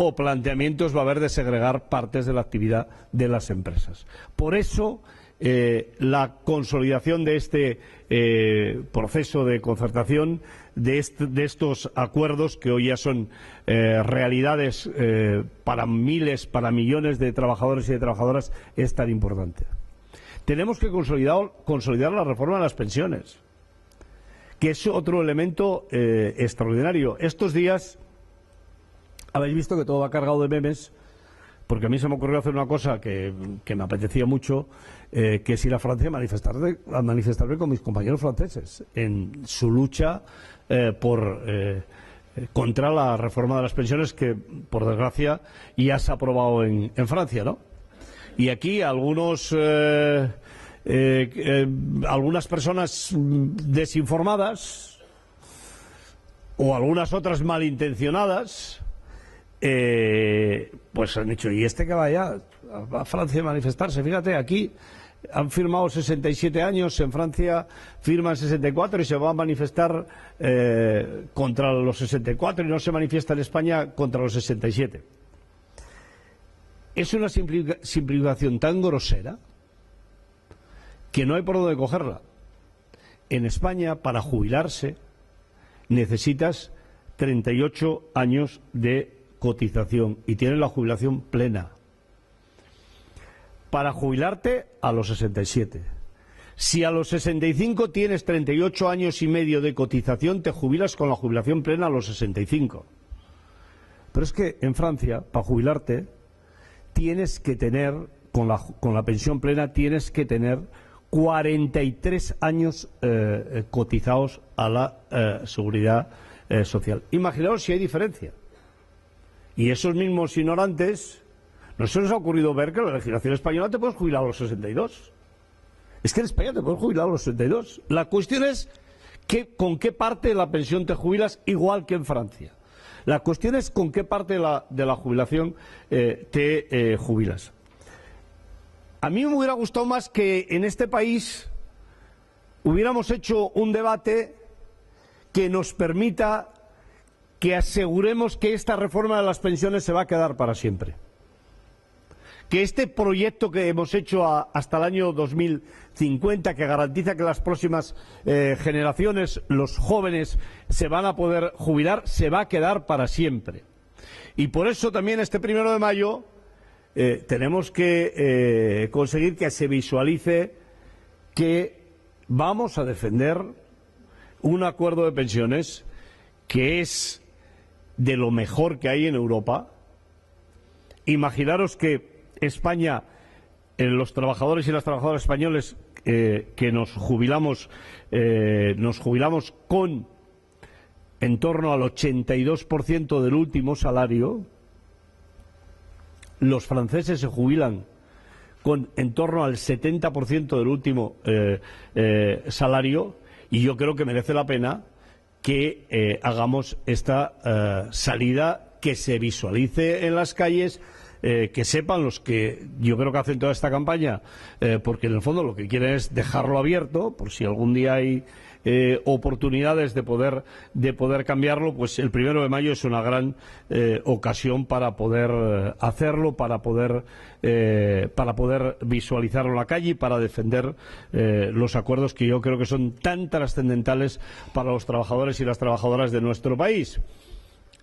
o planteamientos va a haber de segregar partes de la actividad de las empresas. Por eso, la consolidación de este proceso de concertación, de estos acuerdos que hoy ya son realidades para miles, para millones de trabajadores y de trabajadoras, es tan importante. Tenemos que consolidar la reforma de las pensiones, que es otro elemento extraordinario. Estos días habéis visto que todo va cargado de memes, porque a mí se me ocurrió hacer una cosa que me apetecía mucho, que es ir a Francia a manifestarme con mis compañeros franceses en su lucha contra la reforma de las pensiones que, por desgracia, ya se ha aprobado en Francia, ¿no? Y aquí algunas personas desinformadas o algunas otras malintencionadas pues han dicho, ¿y este que vaya a Francia a manifestarse? Fíjate, aquí han firmado 67 años, en Francia firman 64 y se va a manifestar contra los 64 y no se manifiesta en España contra los 67. Es una simplificación tan grosera que no hay por dónde cogerla. En España, para jubilarse, necesitas 38 años de cotización y tienes la jubilación plena. Para jubilarte a los 67. Si a los 65 tienes 38 años y medio de cotización, te jubilas con la jubilación plena a los 65. Pero es que en Francia, para jubilarte, tienes que tener, con la pensión plena, tienes que tener 43 años cotizados a la seguridad social. Imaginaos si hay diferencia. Y esos mismos ignorantes, no se les ha ocurrido ver que en la legislación española te puedes jubilar a los 62. Es que en España te puedes jubilar a los 62. La cuestión es con qué parte de la pensión te jubilas, igual que en Francia. La cuestión es con qué parte de la jubilación te jubilas. A mí me hubiera gustado más que en este país hubiéramos hecho un debate que nos permita que aseguremos que esta reforma de las pensiones se va a quedar para siempre. Que este proyecto que hemos hecho hasta el año 2050, que garantiza que las próximas generaciones, los jóvenes, se van a poder jubilar, se va a quedar para siempre. Y por eso también este 1 de mayo tenemos que conseguir que se visualice que vamos a defender un acuerdo de pensiones que es de lo mejor que hay en Europa. Imaginaros que España los trabajadores y las trabajadoras españoles que nos jubilamos con en torno al 82% del último salario. Los franceses se jubilan con en torno al 70% del último salario, y yo creo que merece la pena que hagamos esta salida, que se visualice en las calles, que sepan los que yo creo que hacen toda esta campaña, porque en el fondo lo que quieren es dejarlo abierto por si algún día hay oportunidades de poder cambiarlo. Pues el 1 de mayo es una gran ocasión para poder hacerlo, para poder visualizarlo en la calle y para defender los acuerdos que yo creo que son tan trascendentales para los trabajadores y las trabajadoras de nuestro país,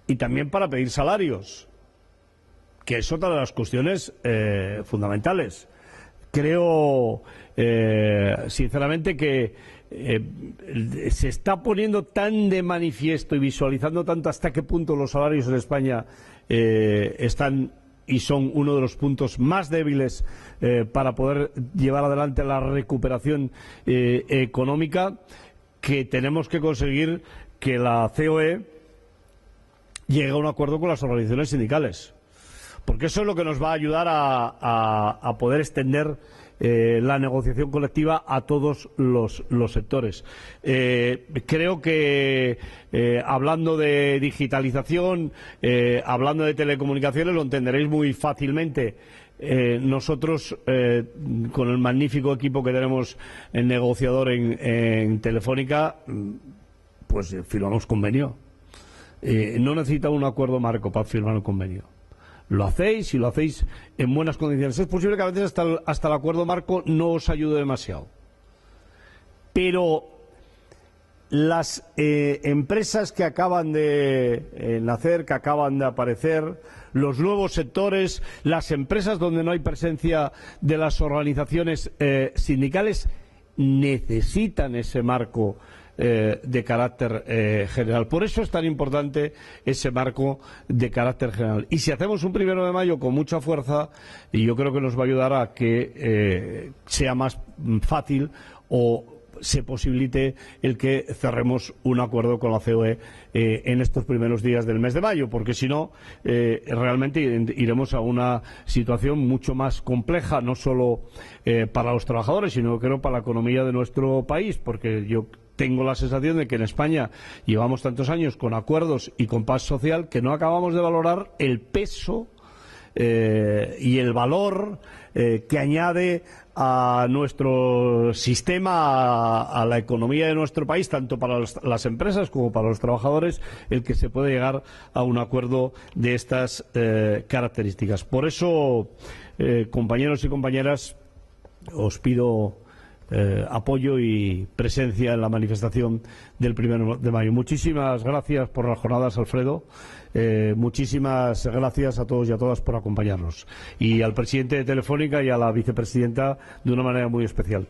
y también para pedir salarios, que es otra de las cuestiones fundamentales. Creo sinceramente que se está poniendo tan de manifiesto y visualizando tanto hasta qué punto los salarios en España están y son uno de los puntos más débiles para poder llevar adelante la recuperación económica, que tenemos que conseguir que la COE llegue a un acuerdo con las organizaciones sindicales, porque eso es lo que nos va a ayudar a poder extender la negociación colectiva a todos los sectores. Creo que hablando de digitalización, hablando de telecomunicaciones, lo entenderéis muy fácilmente. Nosotros, con el magnífico equipo que tenemos en negociador en Telefónica, pues firmamos convenio. No necesita un acuerdo marco para firmar un convenio. Lo hacéis, y lo hacéis en buenas condiciones. Es posible que a veces hasta el acuerdo marco no os ayude demasiado. Pero las empresas que acaban de nacer, que acaban de aparecer, los nuevos sectores, las empresas donde no hay presencia de las organizaciones sindicales, necesitan ese marco de carácter general. Por eso es tan importante ese marco de carácter general. Y si hacemos un 1 de mayo con mucha fuerza, y yo creo que nos va a ayudar a que sea más fácil o se posibilite el que cerremos un acuerdo con la COE en estos primeros días del mes de mayo, porque si no, realmente iremos a una situación mucho más compleja, no solo para los trabajadores, sino creo para la economía de nuestro país, porque yo tengo la sensación de que en España llevamos tantos años con acuerdos y con paz social que no acabamos de valorar el peso y el valor que añade a nuestro sistema, a la economía de nuestro país, tanto para las empresas como para los trabajadores, el que se puede llegar a un acuerdo de estas características. Por eso, compañeros y compañeras, os pido apoyo y presencia en la manifestación del 1 de mayo. Muchísimas gracias por las jornadas, Alfredo. Muchísimas gracias a todos y a todas por acompañarnos. Y al presidente de Telefónica y a la vicepresidenta de una manera muy especial.